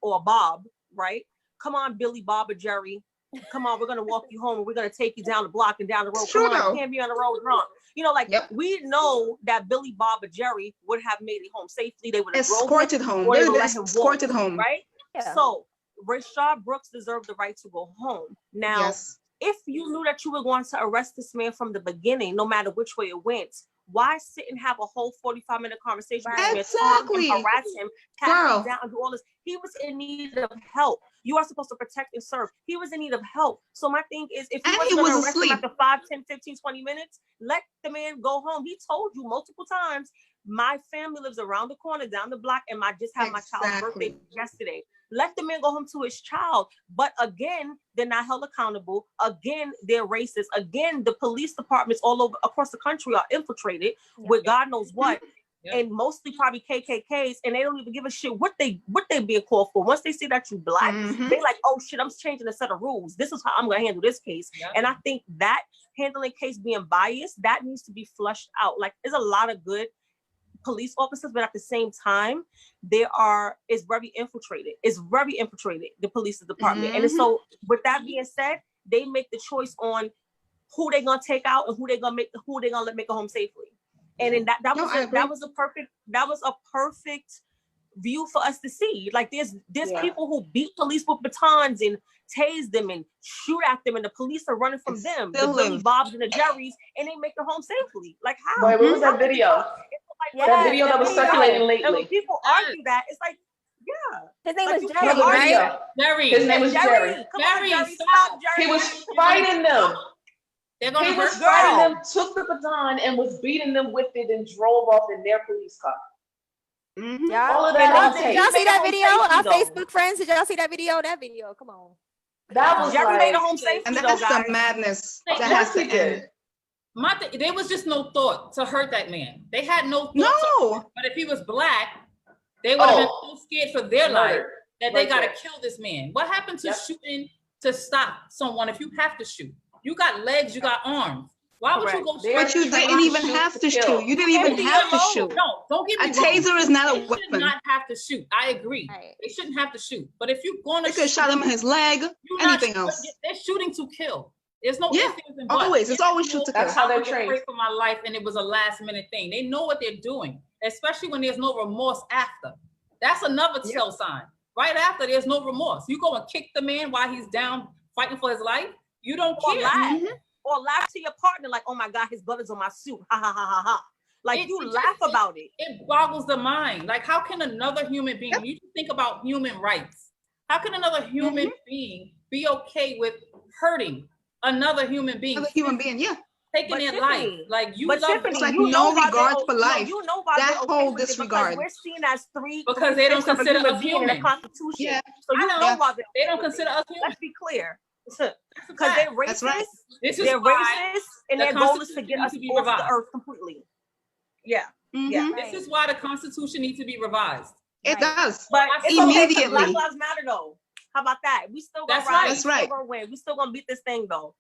or a Bob, right? Come on, Billy, Bob, or Jerry. Come on, we're gonna walk you home and we're gonna take you down the block and down the road. It's Come true, on, though. you can't be on the road drunk. You know, like, Yep. we know that Billy, Bob, or Jerry would have made it home safely. They would have Escorted home. or They they would were let him walk, escorted home. right? Yeah. So Rashaad Brooks deserved the right to go home. Now, Yes. if you knew that you were going to arrest this man from the beginning, no matter which way it went, why sit and have a whole 45-minute conversation with him, Exactly. harass him, pat Girl. him down, and do all this? He was in need of help. You are supposed to protect and serve. He was in need of help. So my thing is, if you And wasn't he going to was arrest him asleep. after 5, 10, 15, 20 minutes, let the man go home. He told you multiple times, my family lives around the corner, down the block, and I just had my child's Exactly. birthday yesterday. Let the man go home to his child. But again, they're not held accountable. Again, they're racist. Again, the police departments all over across the country are infiltrated with God knows what. Yeah. And mostly probably KKKs, and they don't even give a shit what they being called for. Once they see that you black, Mhm. they like, oh shit, I'm changing a set of rules. This is how I'm gonna handle this case. Yeah. And I think that handling case being biased, that needs to be flushed out. Like, there's a lot of good police officers, but at the same time, it's very infiltrated. It's very infiltrated, the police department. And so with that being said, they make the choice on who they gonna take out and who they gonna let make it home safely. And then that No, I agree. was a perfect view for us to see. Like, there's people who beat police with batons and tase them and shoot at them, and the police are running from them. The still Billy live. Bobs and the Jerrys, and they make it home safely. Like, how? Wait, what was that video? Yeah, That video that was video. circulating And when lately. people argue that, it's like, yeah. His name Like, was you Jerry, can't Another argue right? video. Jerry, His name was Jerry. Come on, Jerry, Jerry, stop. stop, Jerry. He was fighting them. they're gonna He was hurt fighting girl. them, took the baton and was beating them with it and drove off in their police car. Mhm. Yeah. All of that on Did Did tape. y'all see made that it home video? safely, Our though. Facebook friends, did y'all see that video? That video, come on. That was Jerry made it like, home safely, And though, that's guys. the madness Of that course has to he did. end. there was just no thought to hurt that man. They had no thought. No. But if he was black, they would have been Oh. so scared for their life murder. that they Right gotta there. kill this man. What happened to Yep. shooting to stop someone if you have to shoot? You got legs, you got arms. Why would you Correct. go They shoot? are But you trained didn't to even shoot have to to kill. shoot. You didn't even Empty have to ammo. shoot. No, don't get me A wrong. taser is not a They should weapon. not have to shoot. I agree. Right. They shouldn't have to shoot. But if you're gonna They could have shot him in his leg, you're not- anything else. They're shooting to kill. There's no Yeah, ifs, ands, and buts. always. It's always shoot to kill. That's how they're I was afraid trained. for my life, and it was a last minute thing. They know what they're doing, especially when there's no remorse after. That's another tell sign. Right after, there's no remorse. You go and kick the man while he's down fighting for his life. You don't Or care. laugh. Mhm. Or laugh to your partner like, oh my God, his blood is on my suit. Ha ha ha ha ha. Like, It's you just- laugh about it. It boggles the mind. Like, how can another human being, when you think about human rights, how can another human being be okay with hurting another human being, Another human being, yeah. taking But their Tiffany- life? Like, you But love Tiffany, It's like you no know why regard they're- for no, life. you know why That they're okay whole with it, disregard. because we're seen as three Because they don't fifths of a consider human us being in the human. Constitution. Yeah. So you I know. know why they're They don't okay with consider it. us human. Let's be clear. That's Because a they're fact. racist. That's right. This is They're why racist, and the their goal is to Constitution get needs us to be off the revised. earth completely. Yeah. Mhm. this is why the Constitution needs to be revised. It does. But I it's saw okay, 'cause immediately. Black Lives Matter, though. How about that? We still gonna That's ride. right. We That's still right. gonna win. We still gonna beat this thing, though.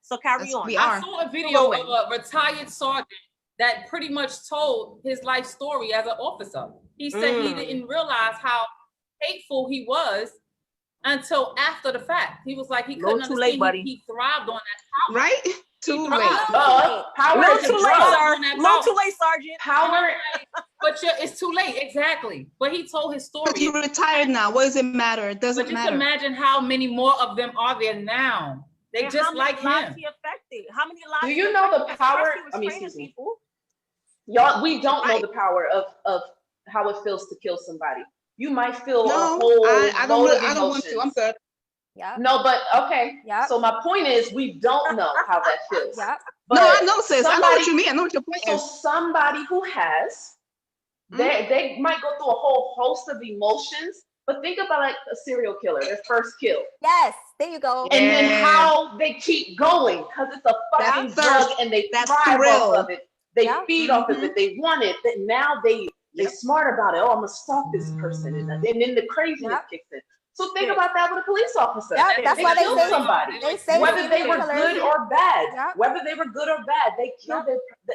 So carry That's- on. we I are. saw a video Go of a retired sergeant that pretty much told his life story as an officer. He said he didn't realize how hateful he was until after the fact. He was like, he Little couldn't too late, understand. buddy. He thrived on that. Right? Too Right. late. Power Little is a too late, drug. sir. On that Little power. too late, Sergeant. Power. But it's too late, exactly. But he told his story. But you're retired now. What does it matter? It But doesn't just matter. imagine how many more of them are there now. They And just how many like lives him. he affected? How many lives? Do he you know the affected? power- Especially with I mean, training excuse me. people. Y'all, we don't know Right. the power of how it feels to kill somebody. You might feel a No, whole I don't load really, of I don't want to. I'm emotions. good. Yeah. No, but okay. Yep. So my point is, we don't know how that feels. Yep. But No, I know, sis. I know what you mean. I know what your point So is. somebody who has, they might go through a whole host of emotions. But think about like a serial killer, their first kill. Yes. There you go. And then Yeah. how they keep going because it's a fucking That drug thirst, and they that thrive thrill. off of it. They Yeah. feed off of it. They want it. But now they smart about it. Oh, I'm gonna stalk this person, and then the craziness kicks in. So think about that with a police officer. Yeah, that's why they killed say somebody. they say Whether serial they were killers- good or bad, Yep. whether they were good or bad, they killed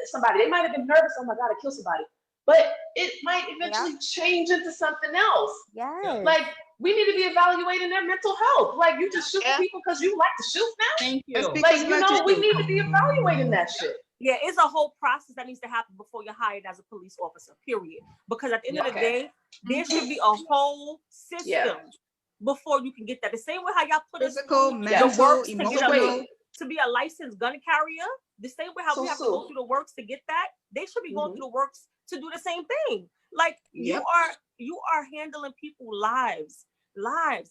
somebody. They might have been nervous. Oh my God, I killed somebody. But it might eventually change into something else. Yes. Like, we need to be evaluating their mental health. Like, you just shoot people because you like to shoot now? Thank you. Like, you know, we need to be evaluating that shit. Yeah, it's a whole process that needs to happen before you're hired as a police officer, period. Because at the end of the day, there should be a whole system before you can get that. The same way how y'all put Physical, us through mental, the works emotional. to be a licensed gun carrier, the same way how we have to go through the works to get that, they should be going through the works to do the same thing. Like you are handling people's lives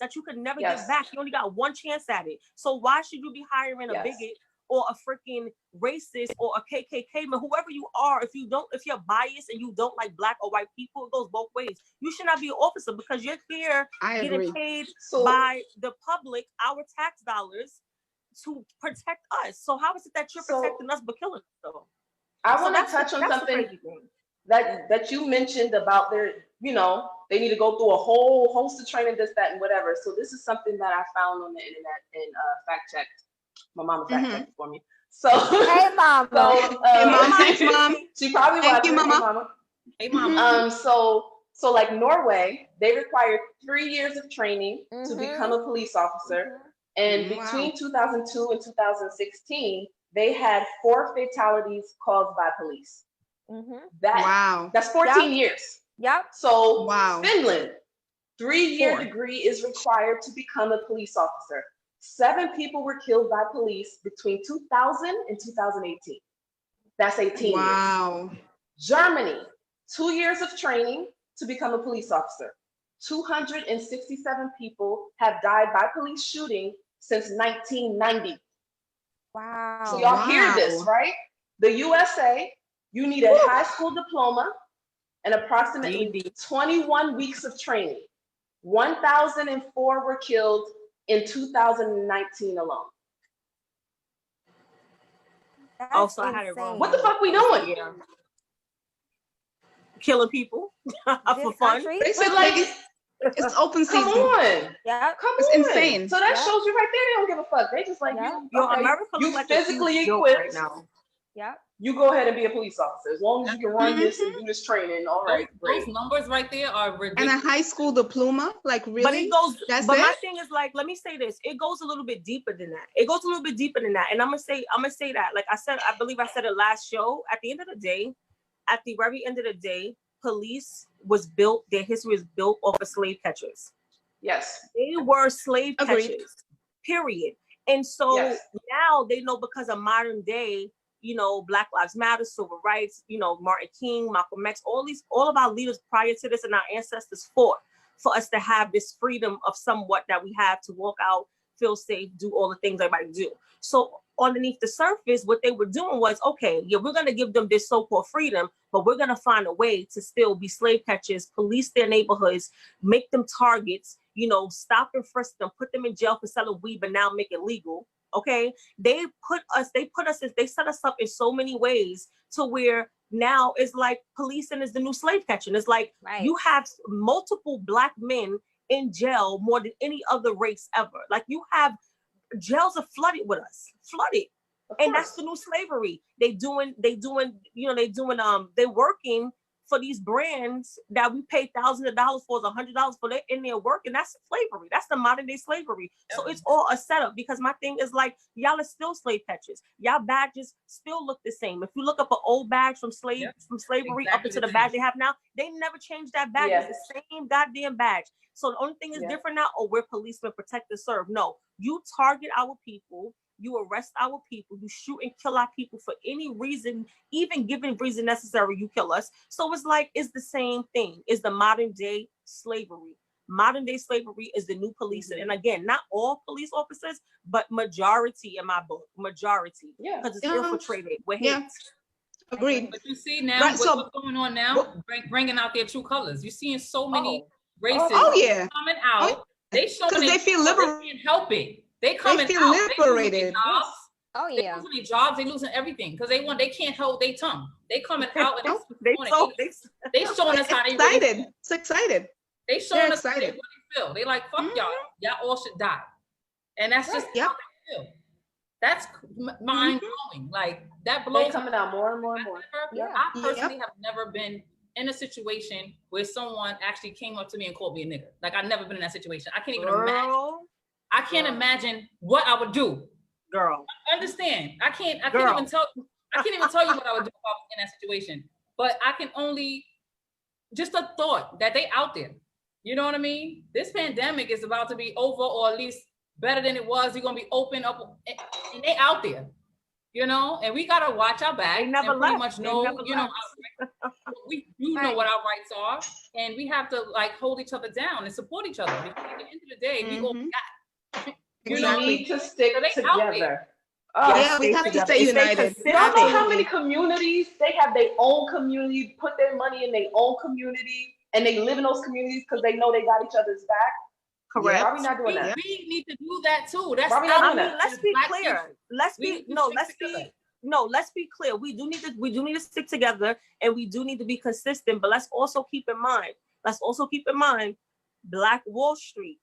that you could never get back. You only got one chance at it. So why should you be hiring a bigot or a freaking racist or a KKK man, whoever you are? If you're biased and you don't like black or white people, it goes both ways. You should not be an officer because you're here getting paid by the public, our tax dollars, to protect us. So how is it that you're protecting us but killing us though? I want to touch on something that you mentioned about their, you know, they need to go through a whole host of training, this, that, and whatever. So this is something that I found on the internet and fact checked. My mama fact checked for me. So hey mama. Hey mom, thanks mom. She probably Thank watching. you, mama. Hey, mama. So like Norway, they require 3 years of training to become a police officer. And between 2002 and 2016, they had 4 fatalities caused by police. That's 14 years. Yep. So Finland, 3-year degree is required to become a police officer. 7 people were killed by police between 2000 and 2018. That's 18 years. Germany, 2 years of training to become a police officer. 267 people have died by police shooting since 1990. Wow. So y'all hear this, right? The USA, you need a high school diploma and approximately 21 weeks of training. 1,004 were killed in 2019 alone. Also, I had it wrong. What the fuck we doing? Killing people for fun. They said like it's open season. Come on. Yeah. It's insane. So that shows you right there, they don't give a fuck. They just like you physically equipped right now. Yeah. You go ahead and be a police officer. As long as you can run this and do this training, all right. Those numbers right there are ridiculous. And a high school diploma, like really? But it goes. That's but it? my thing is like, let me say this. It goes a little bit deeper than that. It goes a little bit deeper than that. And I'm gonna say that. Like I said, I believe I said it last show. At the very end of the day, police was built. Their history was built off of slave catchers. Yes. They were slave catchers. Period. And so now they know because of modern day, you know, Black Lives Matter, civil rights, you know, Martin King, Malcolm X, all of our leaders prior to this and our ancestors fought for us to have this freedom of somewhat that we have to walk out, feel safe, do all the things everybody do. So underneath the surface, what they were doing was, okay, we're going to give them this so-called freedom, but we're going to find a way to still be slave catchers, police their neighborhoods, make them targets, you know, stop and frisk them, put them in jail for selling weed, but now make it legal. Okay, they set us up in so many ways to where now it's like policing is the new slave catching. It's like you have multiple Black men in jail more than any other race ever. Like you have jails are flooded with us, and that's the new slavery. They're working for these brands that we pay thousands of dollars for, $100 for. They're in there working. That's slavery. That's the modern day slavery. So it's all a setup, because my thing is like, y'all are still slave catchers. Y'all badges still look the same. If you look up an old badge from slavery up into the badge they have now, they never changed that badge. It's the same goddamn badge. So the only thing is different now, we're policemen, protect and serve. No, you target our people. You arrest our people, you shoot and kill our people for any reason, even given reason necessary, you kill us. So it's like, it's the same thing. It's the modern day slavery. modern day slavery is the new policing. And again, not all police officers, but majority in my book, majority, because it's infiltrated with hate. Agreed. But you see now Right, so- what's going on now, bringing out their true colors. You're seeing so many races coming out. They showing because they feel liberated. They can't help it. They coming feel out. liberated. They losing their jobs. Oh They yeah. losing their jobs. They losing everything because they can't hold their tongue. They coming out and They showing us how they Excited. really feel. It's excited. They showing They're us how they excited. really feel. They like fuck y'all. Y'all all should die. And that's just how they feel. That's mind blowing. Like that blows. They're coming out more and more and more. I personally have never been in a situation where someone actually came up to me and called me a nigger. Like I've never been in that situation. I can't even imagine. I can't imagine what I would do. Girl. Understand? I can't even tell you what I would do if I was in that situation. But I can only just a thought that they out there. You know what I mean? This pandemic is about to be over, or at least better than it was. You're gonna be open up, and they out there. You know, and we gotta watch our back. They never and pretty left. much know, you know, we do know what our rights are, and we have to like hold each other down and support each other. Because at the end of the day, we all got. We need to stick together. We have to stay united. I don't know how many communities they have their own community, put their money in their own community, and they live in those communities because they know they got each other's back. Correct. Why are we not doing that? We need to do that too. That's let's be clear. Let's be clear. We do need to stick together, and we do need to be consistent. But let's also keep in mind, Black Wall Street.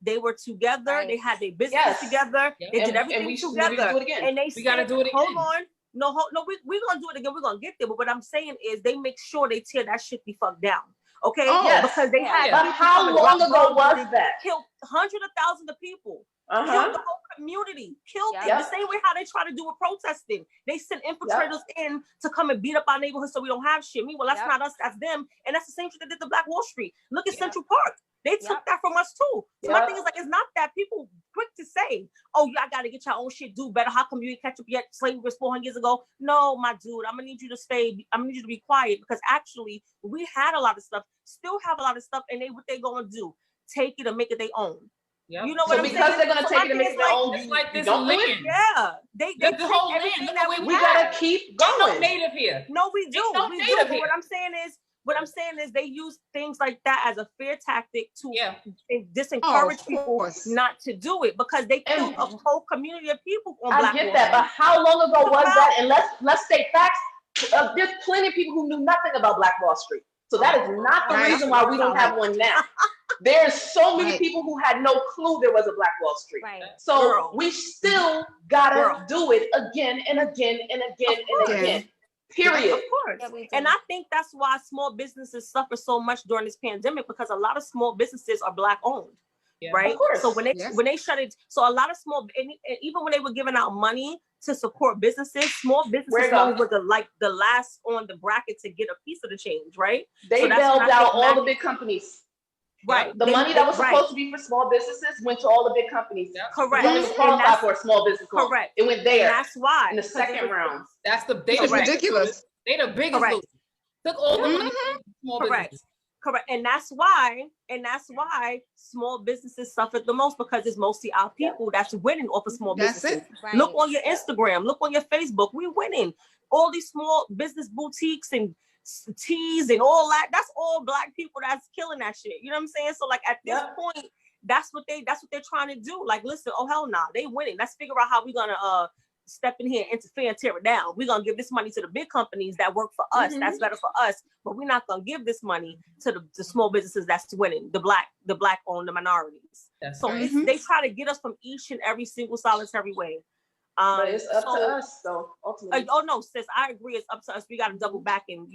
They were together. Right. They had their business together. They did everything together. Do it again. And we gotta do it again. Hold on. No, we're gonna do it again. We're gonna get there. But what I'm saying is, they make sure they tear that shit the fuck down. Okay, because they had. But how long ago was that? Killed hundreds of thousands of people. Killed the whole community. Killed them. The same way how they try to do with protesting. They send infiltrators in to come and beat up our neighborhood so we don't have shit. Meanwhile, that's not us. That's them. And that's the same shit they did to Black Wall Street. Look at Central Park. They took that from us too. So my thing is like, it's not that people quick to say, oh, y'all got to get your own shit do better. How come you didn't catch up yet? Slavery was 400 years ago. No, my dude, I'm gonna need you to stay. I'm gonna need you to be quiet, because actually we had a lot of stuff, still have a lot of stuff, and what they gonna do? Take it and make it their own. Yep. You know what I'm saying? Because they're gonna take it and make it their own. It's like this don't do land. it. Yeah, they The take whole land. everything Look that what we We have. gotta keep There's no going. native here. No, we do. no We native do. But here. what I'm saying is they use things like that as a fear tactic to disencourage people course. not to do it, because they killed a whole community of people on I Black get Wall that, but Street. how long ago was that? And let's state facts. There's plenty of people who knew nothing about Black Wall Street. So that is not the reason why we don't have one now. There's so many people who had no clue there was a Black Wall Street. Right. So we still gotta do it again and again and again and again. Period. Of course. And I think that's why small businesses suffer so much during this pandemic, because a lot of small businesses are Black owned. Right. Of course. So when they shut it, so a lot of small, and even when they were giving out money to support businesses, small businesses were the last on the bracket to get a piece of the change, right? They bailed out all the big companies. Right. The money that was supposed to be for small businesses went to all the big companies. Correct. You don't even qualify for a small business loan. Correct. It went there. And that's why in the second round. That's ridiculous. They the biggest losers. Took all the money from small businesses. Correct. And that's why small businesses suffered the most, because it's mostly our people that's winning off of small businesses. Right. Look on your Instagram, look on your Facebook, we winning. All these small business boutiques and teas and all that, that's all Black people that's killing that shit. You know what I'm saying? So like at this point, that's what they're trying to do. Like, listen, oh hell nah, they winning. Let's figure out how we're gonna step in here, interfere, and tear it down. We're gonna give this money to the big companies that work for us. That's better for us. But we're not gonna give this money to the small businesses that's winning, the black owned, the minorities. So they try to get us from each and every single solitary way. But it's up to us, though. Ultimately. Oh no, sis, I agree. It's up to us. We got to double back and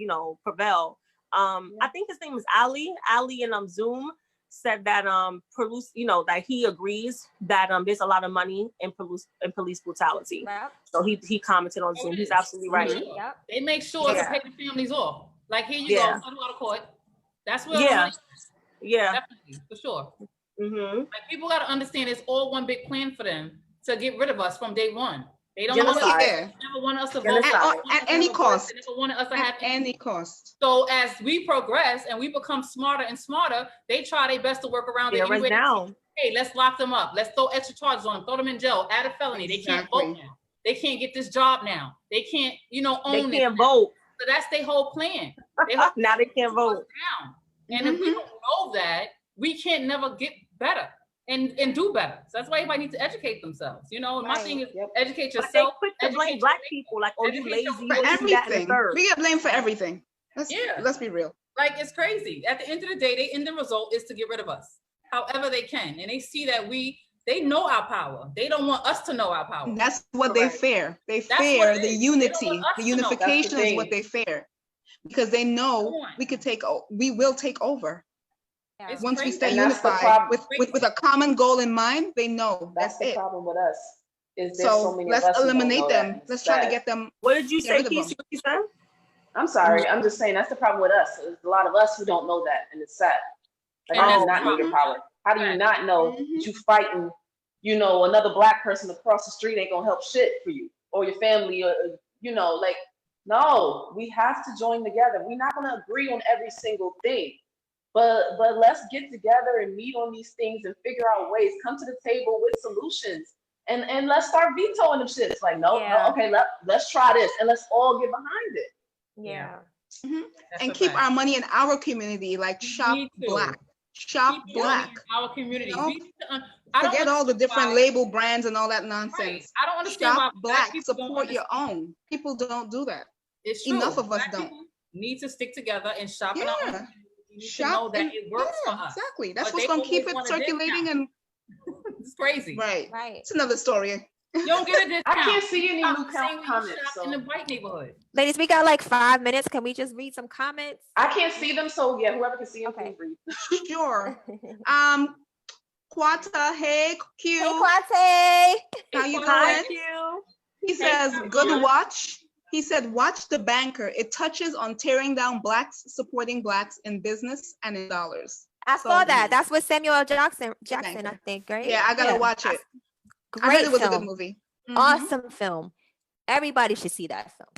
prevail. I think his name is Ali in Zoom said that that he agrees that there's a lot of money in police brutality. Yep. So he commented on Zoom. He's absolutely right. Yep. They make sure to pay the families off. Like, here you go, settle out of court. That's where money is. Definitely, for sure. Like, people got to understand it's all one big plan for them to get rid of us from day one. They don't never never wanted us to vote. Genocide. At any cost. They never wanted us to have At any cost. So as we progress and we become smarter and smarter, they try their best to work around it. Tear us Anyway, down. hey, let's lock them up. Let's throw extra charges on them. Throw them in jail. Add a felony. They can't Exactly. vote now. They can't get this job now. They can't, own They it. can't vote. So that's their whole plan. They hope Now they can't vote. down. And if we don't know that, we can't never get better and do better. So that's why everybody needs to educate themselves. My Right. thing is Yep. educate But they yourself. quick to blame educate black your- people, like, oh, you educate lazy, your- you For this, that, and the everything. third. We get blamed for everything. Yeah. Let's be real. Like, it's crazy. At the end of the day, the end result is to get rid of us however they can. And they see that they know our power. They don't want us to know our power. That's what they Correct. fear. They That's what fear it the is. They don't unity, want us the to know. That's the unification is what thing. they fear. Because they know Come on. we will take over. Yeah. It's Once we crazy. stay And that's the unified problem. with a common goal in mind, they know That's that's the it. problem with us. Is there's So so many let's of us who don't eliminate know them. that. It's Let's try to sad. get them. What did you Get say, rid of Keith? them. What you said? I'm sorry. I'm just saying that's the problem with us. There's a lot of us who don't know that, and it's sad. Like, And how do that's you the not know your problem. power? How do you Right. not know Mhm. that you fighting, another black person across the street ain't gonna help shit for you or your family or, like, no, we have to join together. We're not gonna agree on every single thing, but let's get together and meet on these things and figure out ways, come to the table with solutions. And let's start vetoing them shits. Like, no, Yeah. okay, let's try this and let's all get behind it. Yeah. That's And a keep fact. our money in our community, like shop need to. black. Shop Keep your money black. in our community. You know? We need to I don't Forget all the understand different why- label brands and all that Right. nonsense. I don't understand Shop why black. people don't Support your understand. own. People don't do that. It's true. Enough of us Black don't. people need to stick together and shop in our own Yeah. community. We need to know that and- it works yeah, for us. exactly. That's But what's they gonna keep always it want a circulating discount. It's crazy. and right. Right. It's another story. You don't get a discount. I can't see any Shop new the same way you comments. shop So in the white neighborhood. Ladies, we got like 5 minutes. Can we just read some comments? I can't see them. So yeah, whoever can see them, Okay. please read. Sure. Hey, Quata, hey, Q. Kwate. How you Hi, doing? Q. He Hey, says, how you good doing? watch. He said, watch The Banker. It touches on tearing down blacks, supporting blacks in business and in dollars. I So- saw that. That's with Samuel L. Jackson, Thank I you. think, right? Yeah, I gotta watch it. I Great heard it was a film. good movie. Mhm. Awesome film. Everybody should see that film.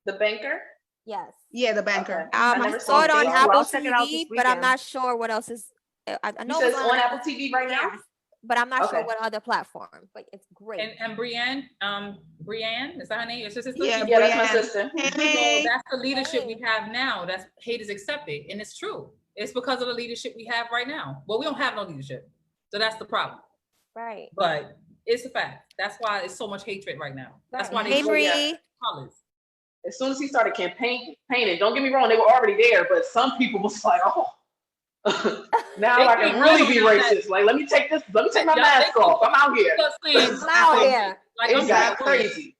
The banker. Yes. Yeah, The Banker. Okay. I I never saw it seen on it. Apple I'll check it out TV, this but I'm weekend. not sure what else is. I You know said it's it's on Apple TV right now. Yes, but I'm not sure Okay. what other platform. But it's great. And Brienne, is that her name? It's just his Yeah, Yeah, that's my Brienne. sister. Hey. So that's the leadership we have now. That's hate is accepted, and it's true. It's because of the leadership we have right now. Well, we don't have no leadership, so that's the problem. Right. But it's a fact. That's why it's so much hatred right now. That's why they Hey, so, Bree. yeah. colors. As soon as he started campaigning, don't get me wrong, they were already there, but some people was like, oh, now They I can keep really be going on that. racist. Like, let me take my Yeah, mask they off. I'm out here. Just saying, I'm out here. like, It's I'm got bad. crazy.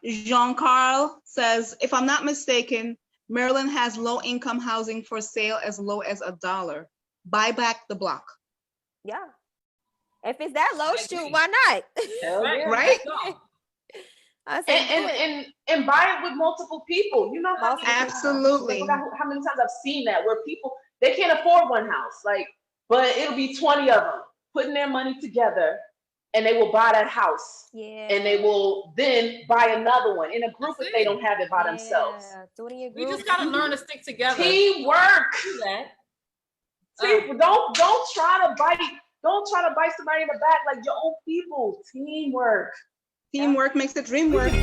Jean-Carl says, if I'm not mistaken, Maryland has low-income housing for sale as low as $1. Buy back the block. Yeah. If it's that low, I shoot, agree. why not? Hell yeah. Right? I say, And buy it with multiple people. You know how many Absolutely. I forgot how many times I've seen that where people they can't afford one house, like, but it'll be 20 of them putting their money together, and they will buy that house, yeah. and they will then buy another one in a group if they don't have it by themselves. Yeah. Do it in your We group. just gotta learn to stick together. Teamwork. Do that. See, don't try to bite. Don't try to bite somebody in the back like your own people. Teamwork. Teamwork makes the dream work.